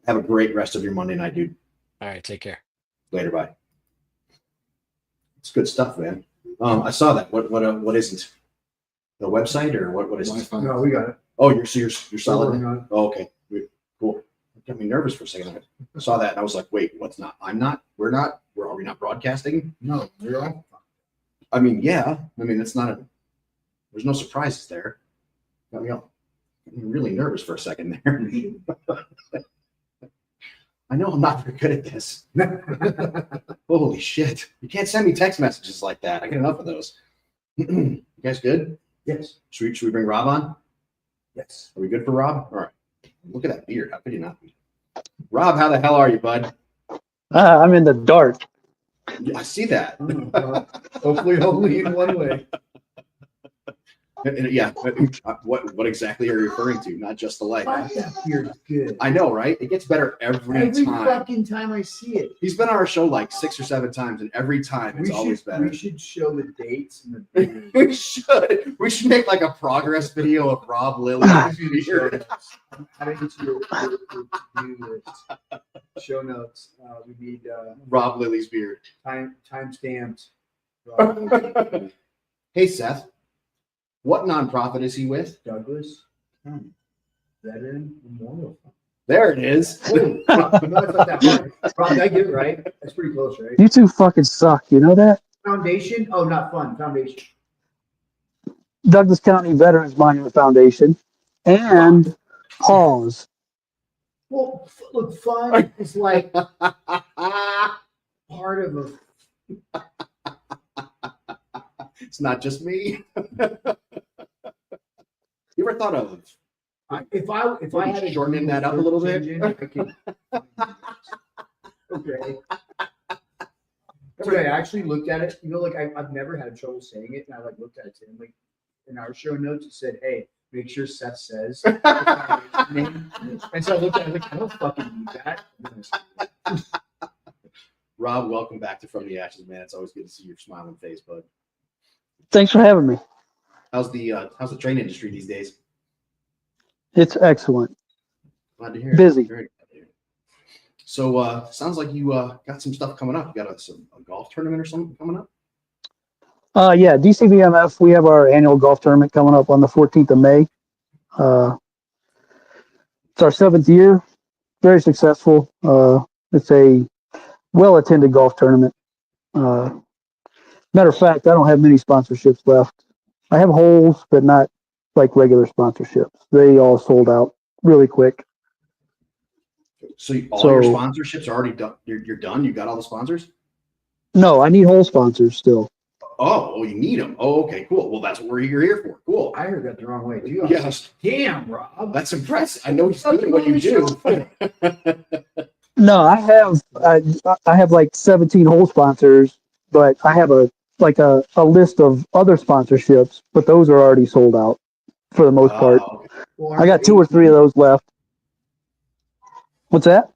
[SPEAKER 3] Have a great rest of your Monday night, dude.
[SPEAKER 4] All right, take care.
[SPEAKER 3] Later, bye. It's good stuff, man. I saw that. What is it? The website or what is it?
[SPEAKER 2] No, we got it.
[SPEAKER 3] Oh, you're solid.
[SPEAKER 2] Working on it.
[SPEAKER 3] Oh, okay. Cool. It got me nervous for a second. I saw that and I was like, wait, what's not? I'm not. We're not. Are we not broadcasting?
[SPEAKER 2] No, we're all.
[SPEAKER 3] I mean, yeah. I mean, it's not there's no surprises there. Got me really nervous for a second there. I know I'm not very good at this. Holy shit. You can't send me text messages like that. I get enough of those. You guys good?
[SPEAKER 2] Yes.
[SPEAKER 3] Should we bring Rob on?
[SPEAKER 2] Yes.
[SPEAKER 3] Are we good for Rob? All right. Look at that beard. How could you not be? Rob, how the hell are you, bud?
[SPEAKER 5] I'm in the dark.
[SPEAKER 3] Yeah, I see that.
[SPEAKER 2] Hopefully only in one way.
[SPEAKER 3] Yeah. What exactly are you referring to? Not just the leg.
[SPEAKER 2] That beard's good.
[SPEAKER 3] I know, right? It gets better every time.
[SPEAKER 2] Fucking time I see it.
[SPEAKER 3] He's been on our show like 6 or 7 times, and every time it's always better.
[SPEAKER 2] We should show the dates and the beard.
[SPEAKER 3] We should. We should make like a progress video of Rob Lilly's beard.
[SPEAKER 2] Adding it to your to-do list. Show notes. We need
[SPEAKER 3] Rob Lilly's beard.
[SPEAKER 2] time stamped.
[SPEAKER 3] Hey, Seth. What nonprofit is he with?
[SPEAKER 2] Douglas. Veteran Memorial Fund.
[SPEAKER 3] There it is.
[SPEAKER 2] No, it's not that hard. Rob, did I get it right? That's pretty close, right?
[SPEAKER 5] You two fucking suck. You know that?
[SPEAKER 2] Foundation? Oh, not fun. Foundation.
[SPEAKER 5] Douglas County Veterans Monument Foundation and Pause.
[SPEAKER 2] Well, look, fun is like part of a.
[SPEAKER 3] It's not just me. You ever thought of
[SPEAKER 2] If I had
[SPEAKER 3] shortening that up a little bit?
[SPEAKER 2] Okay. But I actually looked at it. You know, like I've never had trouble saying it, and I like looked at it and like in our show notes it said, "Hey, make sure Seth says." Name. And so I looked at it like I don't fucking need that.
[SPEAKER 3] Rob, welcome back to From the Ashes, man. It's always good to see your smiling face, bud.
[SPEAKER 5] Thanks for having me.
[SPEAKER 3] How's the train industry these days?
[SPEAKER 5] It's excellent.
[SPEAKER 3] Glad to hear it.
[SPEAKER 5] Busy.
[SPEAKER 3] Very glad to hear it. So sounds like you got some stuff coming up. You got a golf tournament or something coming up?
[SPEAKER 5] Yeah, DCVMF, we have our annual golf tournament coming up on the 14th of May. It's our 7th year. Very successful. It's a well-attended golf tournament. Matter of fact, I don't have many sponsorships left. I have holes, but not like regular sponsorships. They all sold out really quick.
[SPEAKER 3] So all your sponsorships are already done. You're done. You got all the sponsors?
[SPEAKER 5] No, I need hole sponsors still.
[SPEAKER 3] Oh, you need them. Oh, okay, cool. Well, that's what you're here for. Cool.
[SPEAKER 2] I heard that the wrong way too.
[SPEAKER 3] Yes.
[SPEAKER 2] Damn, Rob.
[SPEAKER 3] That's impressive. I know you're good at what you do.
[SPEAKER 5] No, I have like 17 hole sponsors, but I have a list of other sponsorships, but those are already sold out for the most part.
[SPEAKER 3] Okay.
[SPEAKER 2] Well,
[SPEAKER 5] I got 2 or 3 of those left. What's that?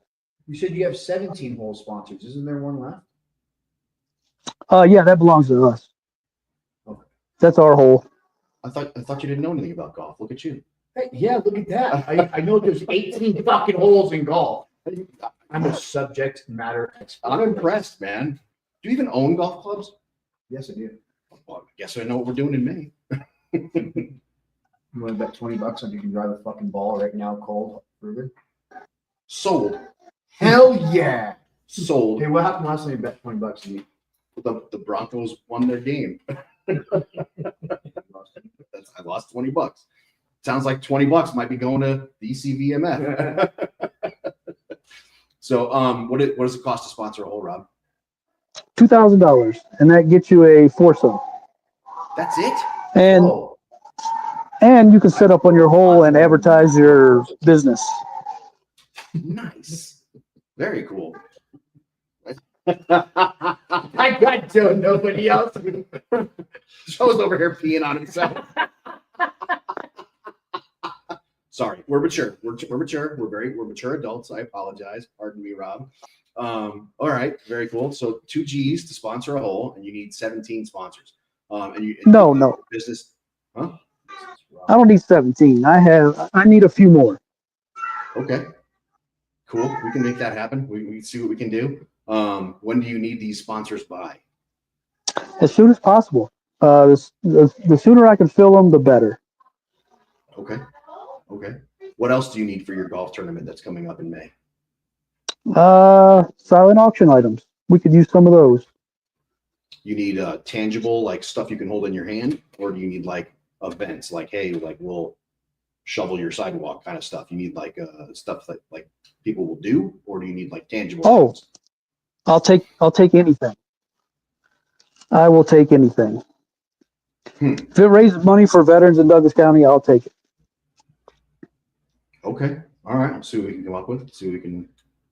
[SPEAKER 2] You said you have 17 hole sponsors. Isn't there one left?
[SPEAKER 5] Yeah, that belongs to us.
[SPEAKER 2] Okay.
[SPEAKER 5] That's our hole.
[SPEAKER 3] I thought you didn't know anything about golf. Look at you.
[SPEAKER 2] Hey, yeah, look at that. I know there's 18 fucking holes in golf. I'm a subject matter expert.
[SPEAKER 3] I'm impressed, man. Do you even own golf clubs?
[SPEAKER 2] Yes, I do.
[SPEAKER 3] Well, I guess I know what we're doing in May.
[SPEAKER 2] You want to bet $20 on you can drive a fucking ball right now, cold further?
[SPEAKER 3] Sold.
[SPEAKER 2] Hell yeah!
[SPEAKER 3] Sold.
[SPEAKER 2] Hey, what happened last time you bet $20 on you?
[SPEAKER 3] The Broncos won their game. I lost $20. Sounds like $20 might be going to DCVMF. So, what does it cost to sponsor a hole, Rob?
[SPEAKER 5] $2,000, and that gets you a foursome.
[SPEAKER 3] That's it.
[SPEAKER 5] And you can set up on your hole and advertise your business.
[SPEAKER 3] Nice. Very cool. I got to nobody else. Joe's over here peeing on himself. Sorry, we're mature. We're mature. We're mature adults. I apologize. Pardon me, Rob. All right, very cool. So 2 G's to sponsor a hole, and you need 17 sponsors.
[SPEAKER 5] No.
[SPEAKER 3] Business, huh?
[SPEAKER 5] I don't need 17. I need a few more.
[SPEAKER 3] Okay, cool. We can make that happen. We can see what we can do. When do you need these sponsors by?
[SPEAKER 5] As soon as possible. The sooner I can fill them, the better.
[SPEAKER 3] Okay. What else do you need for your golf tournament that's coming up in May?
[SPEAKER 5] Silent auction items. We could use some of those.
[SPEAKER 3] You need tangible, like stuff you can hold in your hand, or do you need like events, like, hey, like we'll shovel your sidewalk kind of stuff? You need like stuff that like people will do, or do you need like tangible?
[SPEAKER 5] Oh,
[SPEAKER 3] items?
[SPEAKER 5] I'll take anything. I will take anything. If it raises money for veterans in Douglas County, I'll take it.
[SPEAKER 3] Okay. All right. Let's see what we can come up with. See what we can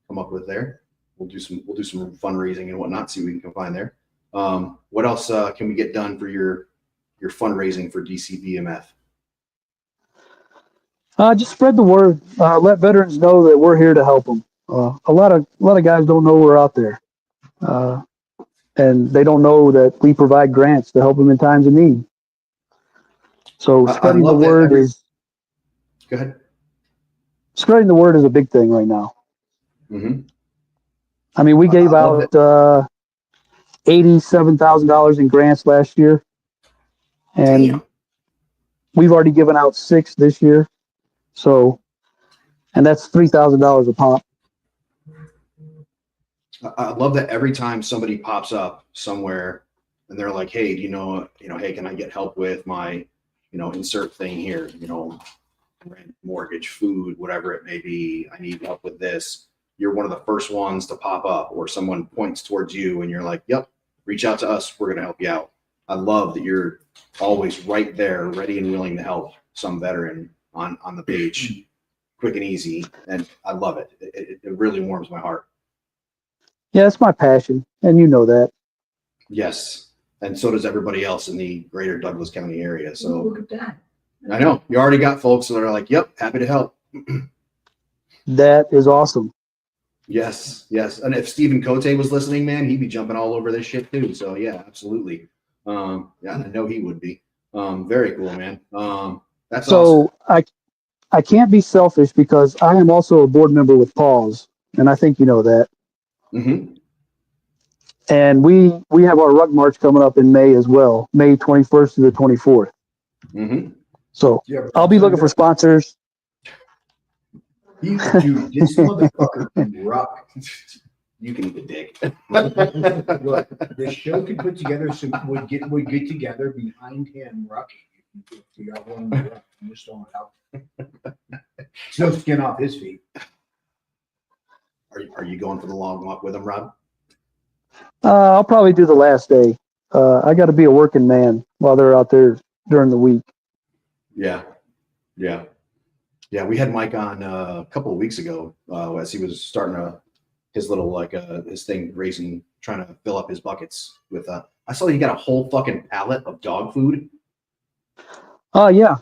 [SPEAKER 3] come up with there. We'll do some fundraising and whatnot. See what we can find there. What else can we get done for your fundraising for DCVMF?
[SPEAKER 5] Just spread the word. Let veterans know that we're here to help them. A lot of guys don't know we're out there, and they don't know that we provide grants to help them in times of need. So spreading the word is.
[SPEAKER 3] Go ahead.
[SPEAKER 5] Spreading the word is a big thing right now.
[SPEAKER 3] Mm-hmm.
[SPEAKER 5] I mean, we gave out $87,000 in grants last year, and
[SPEAKER 3] Damn.
[SPEAKER 5] we've already given out 6 this year. So, and that's $3,000 a pop.
[SPEAKER 3] I love that every time somebody pops up somewhere and they're like, hey, hey, can I get help with my, insert thing here, rent, mortgage, food, whatever it may be. I need help with this. You're one of the first ones to pop up, or someone points towards you and you're like, yep, reach out to us. We're going to help you out. I love that you're always right there, ready and willing to help some veteran on the page, quick and easy. And I love it. It really warms my heart.
[SPEAKER 5] Yeah, it's my passion, and you know that.
[SPEAKER 3] Yes. And so does everybody else in the greater Douglas County area. So
[SPEAKER 2] look at that.
[SPEAKER 3] I know you already got folks that are like, yep, happy to help.
[SPEAKER 5] That is awesome.
[SPEAKER 3] Yes. And if Stephen Cote was listening, man, he'd be jumping all over this shit too. So yeah, absolutely. Yeah, I know he would be. Very cool, man. That's
[SPEAKER 5] so
[SPEAKER 3] awesome.
[SPEAKER 5] I can't be selfish because I am also a board member with Paws, and I think you know that.
[SPEAKER 3] Mm-hmm.
[SPEAKER 5] And we have our Ruck March coming up in May as well, May 21st to the 24th.
[SPEAKER 3] Mm-hmm.
[SPEAKER 5] So I'll be looking for sponsors.
[SPEAKER 2] Dude, this motherfucker can rock.
[SPEAKER 3] You can eat a dick.
[SPEAKER 2] Look, the show could put together would get together behind him rocking. If you got one, I'm just throwing it out. It's no skin off his feet.
[SPEAKER 3] Are you going for the long walk with him, Rob?
[SPEAKER 5] I'll probably do the last day. I got to be a working man while they're out there during the week.
[SPEAKER 3] Yeah. We had Mike on a couple of weeks ago as he was starting his little his thing trying to fill up his buckets with. I saw he got a whole fucking pallet of dog food.
[SPEAKER 5] Yeah.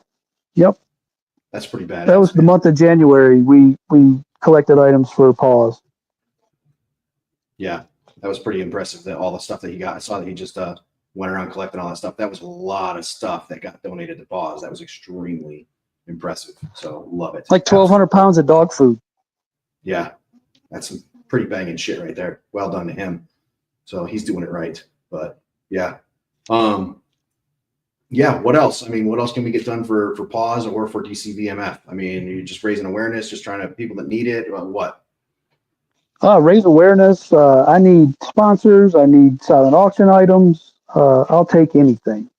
[SPEAKER 5] Yep.
[SPEAKER 3] That's pretty bad.
[SPEAKER 5] That was the month of January. We collected items for Paws.
[SPEAKER 3] Yeah, that was pretty impressive. That all the stuff that he got. I saw that he just went around collecting all that stuff. That was a lot of stuff that got donated to Paws. That was extremely impressive. So love it.
[SPEAKER 5] Like 1,200 pounds of dog food.
[SPEAKER 3] Yeah, that's some pretty banging shit right there. Well done to him. So he's doing it right. But yeah. Yeah, what else? I mean, what else can we get done for Paws or for DCVMF? I mean, you're just raising awareness, just trying to people that need it. What?
[SPEAKER 5] Raise awareness. I need sponsors. I need silent auction items. I'll take anything.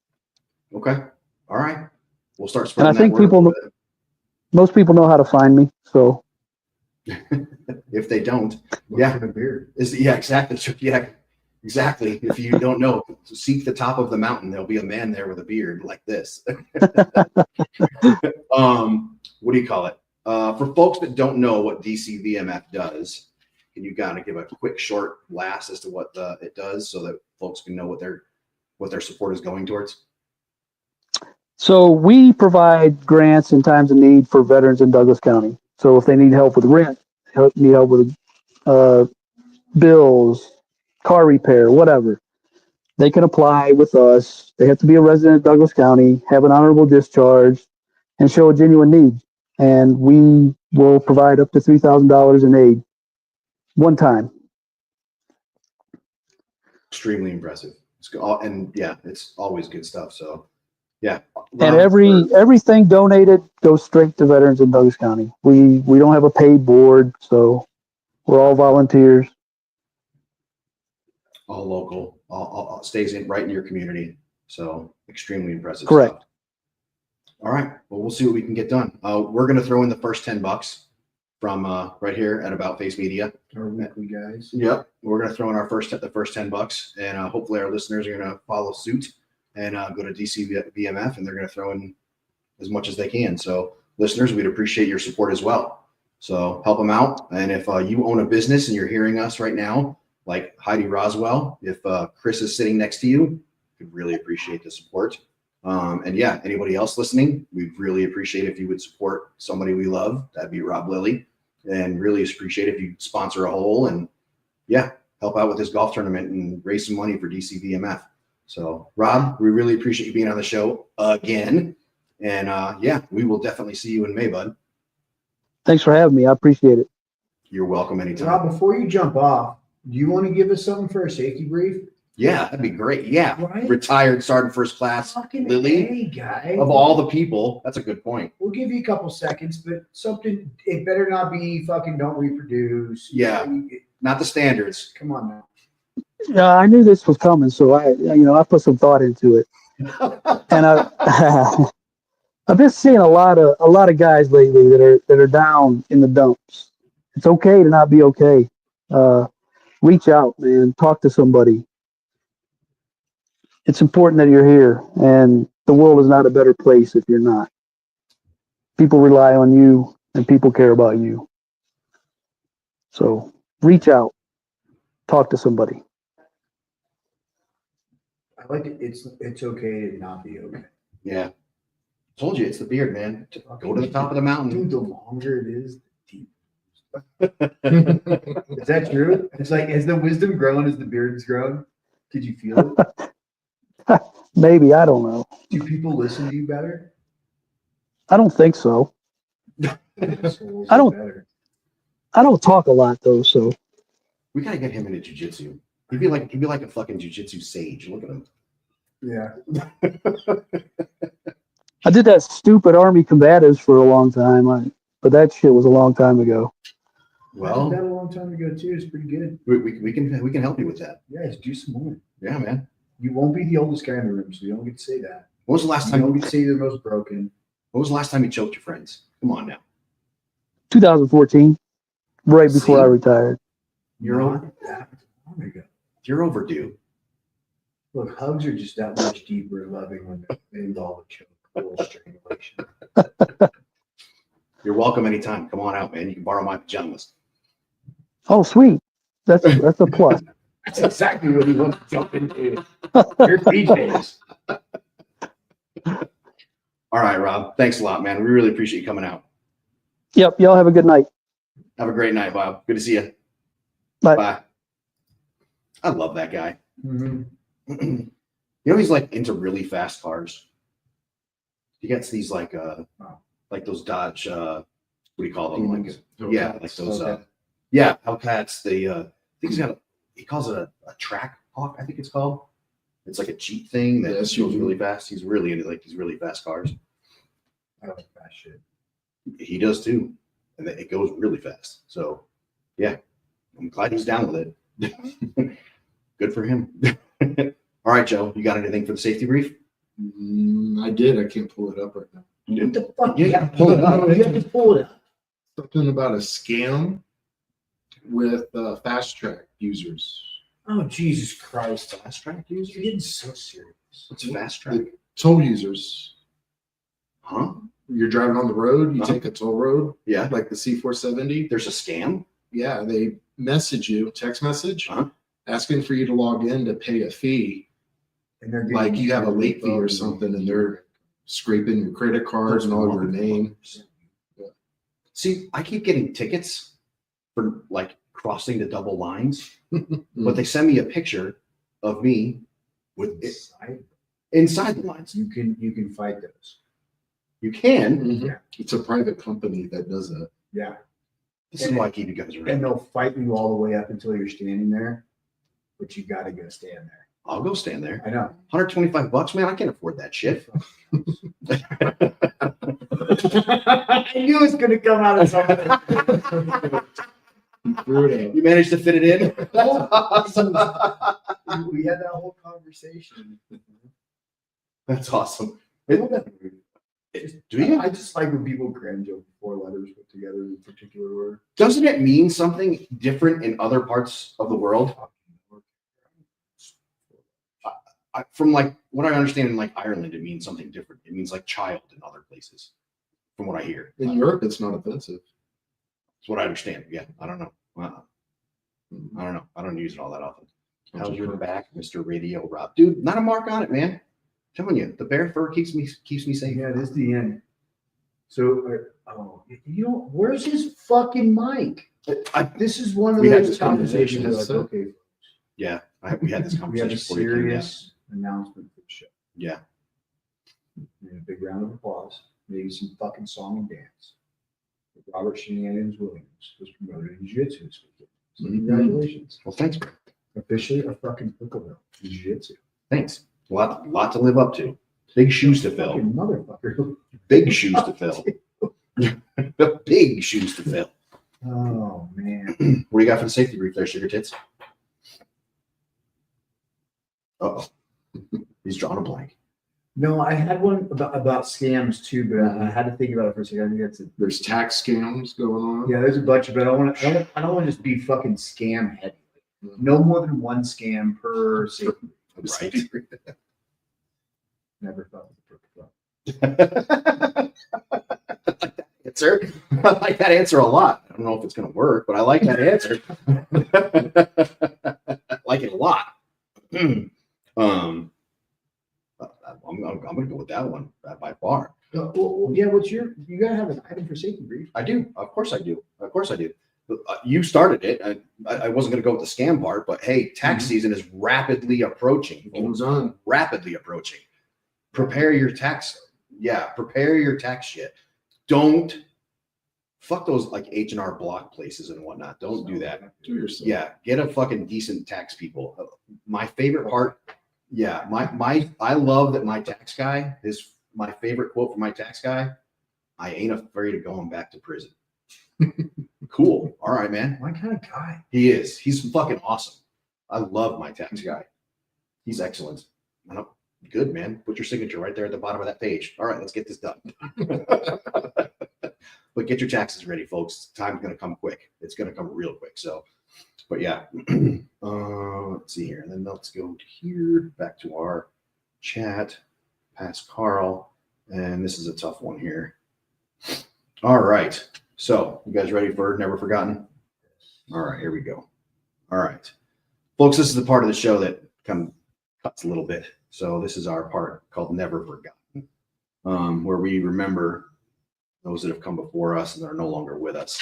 [SPEAKER 3] Okay. All right. We'll start spreading
[SPEAKER 5] and I think
[SPEAKER 3] that word.
[SPEAKER 5] Most people know how to find me. So
[SPEAKER 3] if they don't, yeah, exactly. Yeah, exactly. If you don't know, seek the top of the mountain. There'll be a man there with a beard like this. What do you call it? For folks that don't know what DCVMF does, can you kind of give a quick, short blast as to what it does, so that folks can know what their support is going towards?
[SPEAKER 5] So we provide grants in times of need for veterans in Douglas County. So if they need help with rent, need help with bills, car repair, whatever, they can apply with us. They have to be a resident of Douglas County, have an honorable discharge, and show a genuine need. And we will provide up to $3,000 in aid one time.
[SPEAKER 3] Extremely impressive. And yeah, it's always good stuff. So yeah.
[SPEAKER 5] And everything donated goes straight to veterans in Douglas County. We don't have a paid board, so we're all volunteers.
[SPEAKER 3] All local, all stays in right in your community. So extremely impressive.
[SPEAKER 5] Correct.
[SPEAKER 3] Stuff. All right. Well, we'll see what we can get done. We're going to throw in the first $10 from right here at About Face Media.
[SPEAKER 2] Our weekly guys.
[SPEAKER 3] Yep. We're going to throw in the first $10, and hopefully our listeners are going to follow suit and go to DCVMF, and they're going to throw in as much as they can. So listeners, we'd appreciate your support as well. So help them out. And if you own a business and you're hearing us right now, like Heidi Roswell, if Chris is sitting next to you, we'd really appreciate the support. And yeah, anybody else listening, we'd really appreciate if you would support somebody we love. That'd be Rob Lilly. And really appreciate if you sponsor a hole and yeah, help out with this golf tournament and raise some money for DCVMF. So Rob, we really appreciate you being on the show again. And yeah, we will definitely see you in May, bud.
[SPEAKER 5] Thanks for having me. I appreciate it.
[SPEAKER 3] You're welcome anytime.
[SPEAKER 2] Rob, before you jump off, do you want to give us something for a safety brief?
[SPEAKER 3] Yeah, that'd be great. Yeah.
[SPEAKER 2] Right?
[SPEAKER 3] Retired Sergeant First Class
[SPEAKER 2] Fucking
[SPEAKER 3] Lily.
[SPEAKER 2] A, guy.
[SPEAKER 3] Of all the people, that's a good point.
[SPEAKER 2] We'll give you a couple seconds, but something, it better not be fucking don't reproduce.
[SPEAKER 3] Yeah. Not the standards.
[SPEAKER 2] Come on now.
[SPEAKER 5] Yeah, I knew this was coming, so I put some thought into it. And I've been seeing a lot of guys lately that are down in the dumps. It's okay to not be okay. Reach out, man. Talk to somebody. It's important that you're here, and the world is not a better place if you're not. People rely on you, and people care about you. So reach out. Talk to somebody.
[SPEAKER 2] I like it. It's okay to not be okay.
[SPEAKER 3] Yeah. Told you, it's the beard, man. Go to the top of the mountain.
[SPEAKER 2] Dude, the longer it is, the deeper. Is that true? It's like, has the wisdom grown as the beard's grown? Did you feel it?
[SPEAKER 5] Maybe, I don't know.
[SPEAKER 2] Do people listen to you better?
[SPEAKER 5] I don't think so. I don't talk a lot though, so
[SPEAKER 3] We gotta get him into jiu-jitsu. He'd be like a fucking jiu-jitsu sage. Look at him.
[SPEAKER 2] Yeah.
[SPEAKER 5] I did that stupid Army combatives for a long time, but that shit was a long time ago.
[SPEAKER 2] Well, I did that a long time ago too. It's pretty good.
[SPEAKER 3] We can help you with that.
[SPEAKER 2] Yes, do some more.
[SPEAKER 3] Yeah, man.
[SPEAKER 2] You won't be the oldest guy in the room, so you don't get to say that.
[SPEAKER 3] When was the last
[SPEAKER 2] You
[SPEAKER 3] time
[SPEAKER 2] don't get to say you're the most broken.
[SPEAKER 3] When was the last time you choked your friends? Come on now.
[SPEAKER 5] 2014, right before I retired.
[SPEAKER 3] You're
[SPEAKER 2] Not that long ago.
[SPEAKER 3] You're overdue.
[SPEAKER 2] Look, hugs are just that much deeper and loving when they involve a choke, a little strangulation.
[SPEAKER 3] You're welcome anytime. Come on out, man. You can borrow my pajamas.
[SPEAKER 5] Oh, sweet. That's a plus.
[SPEAKER 2] That's exactly what he wants to jump into. Your PJs.
[SPEAKER 3] All right, Rob. Thanks a lot, man. We really appreciate you coming out.
[SPEAKER 5] Yep. Y'all have a good night.
[SPEAKER 3] Have a great night, Bob. Good to see you.
[SPEAKER 5] Bye.
[SPEAKER 3] Bye. I love that guy.
[SPEAKER 2] Mm-hmm.
[SPEAKER 3] You know, he's like into really fast cars. He gets these like those Dodge, what do you call them? Like, yeah, like those, yeah, Hellcats. They, I think he calls it a track hawk, I think it's called. It's like a Jeep thing that just goes really fast. He's really into like these really fast cars.
[SPEAKER 2] I like that shit.
[SPEAKER 3] He does too. And it goes really fast. So yeah, I'm glad he's down with it. Good for him. All right, Joe, you got anything for the safety brief?
[SPEAKER 6] I did. I can't pull it up right now.
[SPEAKER 2] What the fuck? You gotta pull it up. You have to pull it up.
[SPEAKER 6] Something about a scam with fast track users.
[SPEAKER 2] Oh, Jesus Christ.
[SPEAKER 3] Fast track
[SPEAKER 2] You're
[SPEAKER 3] users?
[SPEAKER 2] getting so serious.
[SPEAKER 3] What's fast track?
[SPEAKER 6] Toll users.
[SPEAKER 3] Huh?
[SPEAKER 6] You're driving on the road, you
[SPEAKER 3] Uh-huh.
[SPEAKER 6] take a toll road,
[SPEAKER 3] Yeah.
[SPEAKER 6] like the C470.
[SPEAKER 3] There's a scam?
[SPEAKER 6] Yeah, they message you, text message,
[SPEAKER 3] Uh-huh.
[SPEAKER 6] asking for you to log in to pay a fee.
[SPEAKER 2] And they're
[SPEAKER 6] Like
[SPEAKER 2] getting
[SPEAKER 6] you have a late fee or something, and they're scraping your credit card and all your name.
[SPEAKER 3] See, I keep getting tickets for like crossing the double lines, but they send me a picture of me with it inside the lines.
[SPEAKER 2] You can fight those.
[SPEAKER 3] You can.
[SPEAKER 6] Mhm. It's a private company that does that.
[SPEAKER 2] Yeah.
[SPEAKER 3] This is why I keep you guys
[SPEAKER 2] And
[SPEAKER 3] around.
[SPEAKER 2] they'll fight you all the way up until you're standing there, but you gotta go stand there.
[SPEAKER 3] I'll go stand there.
[SPEAKER 2] I know.
[SPEAKER 3] $125, man. I can't afford that shit.
[SPEAKER 2] I knew it was gonna come out of something.
[SPEAKER 3] You managed to fit it in. That's awesome.
[SPEAKER 2] We had that whole conversation.
[SPEAKER 3] That's awesome. Do
[SPEAKER 2] I
[SPEAKER 3] you?
[SPEAKER 2] just like when people grand joke 4 letters put together in a particular word.
[SPEAKER 3] Doesn't it mean something different in other parts of the world? From like what I understand in like Ireland, it means something different. It means like child in other places, from what I hear.
[SPEAKER 6] In Europe, it's not offensive.
[SPEAKER 3] That's what I understand. Yeah, I don't know. I don't know. I don't use it all that often. How's your back, Mr. Radio Rob? Dude, not a mark on it, man. I'm telling you, the bear fur keeps me safe.
[SPEAKER 2] Yeah, this is the end. So, where's his fucking mic? This is one of
[SPEAKER 3] We had
[SPEAKER 2] those
[SPEAKER 3] this
[SPEAKER 2] conversations.
[SPEAKER 6] conversation.
[SPEAKER 2] Like, okay,
[SPEAKER 3] Yeah, we had this
[SPEAKER 2] we have
[SPEAKER 3] conversation
[SPEAKER 2] a
[SPEAKER 3] before you came down.
[SPEAKER 2] serious announcement for the show.
[SPEAKER 3] Yeah.
[SPEAKER 2] And a big round of applause. Maybe some fucking song and dance. Robert Shenanigans Williams was promoted in jiu-jitsu this weekend. So congratulations.
[SPEAKER 3] Well, thanks, bro.
[SPEAKER 2] Officially a fucking Pickleville in jiu-jitsu.
[SPEAKER 3] Thanks. A lot to live up to. Big shoes to fill.
[SPEAKER 2] Fucking motherfucker.
[SPEAKER 3] Big shoes to fill. Big shoes to fill.
[SPEAKER 2] Oh man.
[SPEAKER 3] What do you got for the safety brief there, Sugar Tits? Uh-oh. He's drawing a blank.
[SPEAKER 2] No, I had one about scams too, but I had to think about it for a second. I think that's it.
[SPEAKER 6] There's tax scams going on.
[SPEAKER 2] Yeah, there's a bunch of it. I don't want to just be fucking scam heavy. No more than one scam per safety.
[SPEAKER 3] Right.
[SPEAKER 2] Never thought of the
[SPEAKER 3] Answer. I like that answer a lot. I don't know if it's going to work, but I like that answer. I like it a lot. I'm going to go with that one by far.
[SPEAKER 2] Well, yeah, you gotta have an item for safety brief.
[SPEAKER 3] I do. Of course I do. Of course I do. You started it. I wasn't going to go with the scam part, but hey, tax season is rapidly approaching.
[SPEAKER 6] It goes on.
[SPEAKER 3] Rapidly approaching. Prepare your tax. Yeah, prepare your tax shit. Don't fuck those like H&R Block places and whatnot. Don't do that.
[SPEAKER 6] Do yourself.
[SPEAKER 3] Yeah, get a fucking decent tax people. My favorite part. Yeah, I love that my tax guy is my favorite quote from my tax guy. I ain't afraid of going back to prison. Cool. All right, man.
[SPEAKER 2] My kind of guy.
[SPEAKER 3] He is. He's fucking awesome. I love my tax guy. He's excellent. Good, man. Put your signature right there at the bottom of that page. All right, let's get this done. But get your taxes ready, folks. Time's going to come quick. It's going to come real quick. So, but yeah. Let's see here. And then let's go to here, back to our chat, past Carl. And this is a tough one here. All right. So, you guys ready for Never Forgotten? All right, here we go. All right. Folks, this is the part of the show that kind of cuts a little bit. So this is our part called Never Forgotten, where we remember those that have come before us and that are no longer with us.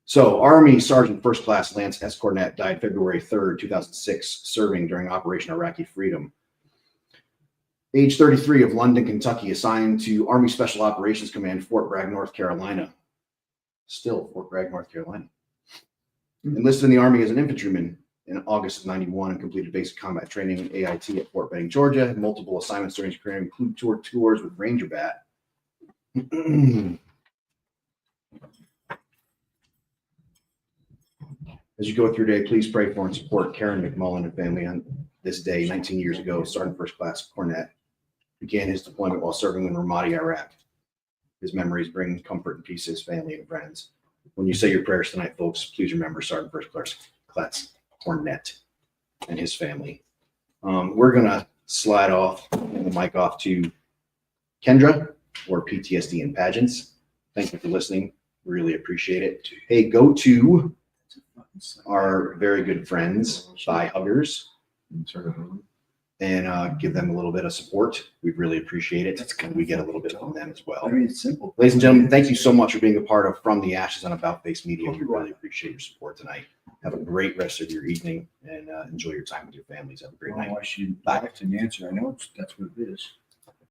[SPEAKER 3] So Army Sergeant First Class Lance S. Cornett died February 3rd, 2006, serving during Operation Iraqi Freedom. Age 33 of London, Kentucky, assigned to Army Special Operations Command, Fort Bragg, North Carolina. Still Fort Bragg, North Carolina. Enlisted in the Army as an infantryman in August of 91 and completed basic combat training in AIT at Fort Benning, Georgia. Had multiple assignments during his career, include tours with Ranger Bat. As you go through your day, please pray for and support Karen McMullen and family on this day. 19 years ago, Sergeant First Class Cornett began his deployment while serving in Ramadi, Iraq. His memories bring comfort and peace to his family and friends. When you say your prayers tonight, folks, please remember Sergeant First Class Cornett and his family. We're going to slide off the mic off to Kendra, or PTSD and Pageants. Thank you for listening. Really appreciate it. Hey, go to our very good friends, Thigh Huggers,
[SPEAKER 6] Turn it on.
[SPEAKER 3] and give them a little bit of support. We'd really appreciate it. And we get a little bit from them as well.
[SPEAKER 2] I mean, it's simple.
[SPEAKER 3] Ladies and gentlemen, thank you so much for being a part of From the Ashes on About Face Media. We really appreciate your support tonight. Have a great rest of your evening and enjoy your time with your families. Have a great night.
[SPEAKER 2] I should
[SPEAKER 3] Bye.
[SPEAKER 2] direct an answer. I know that's what it is.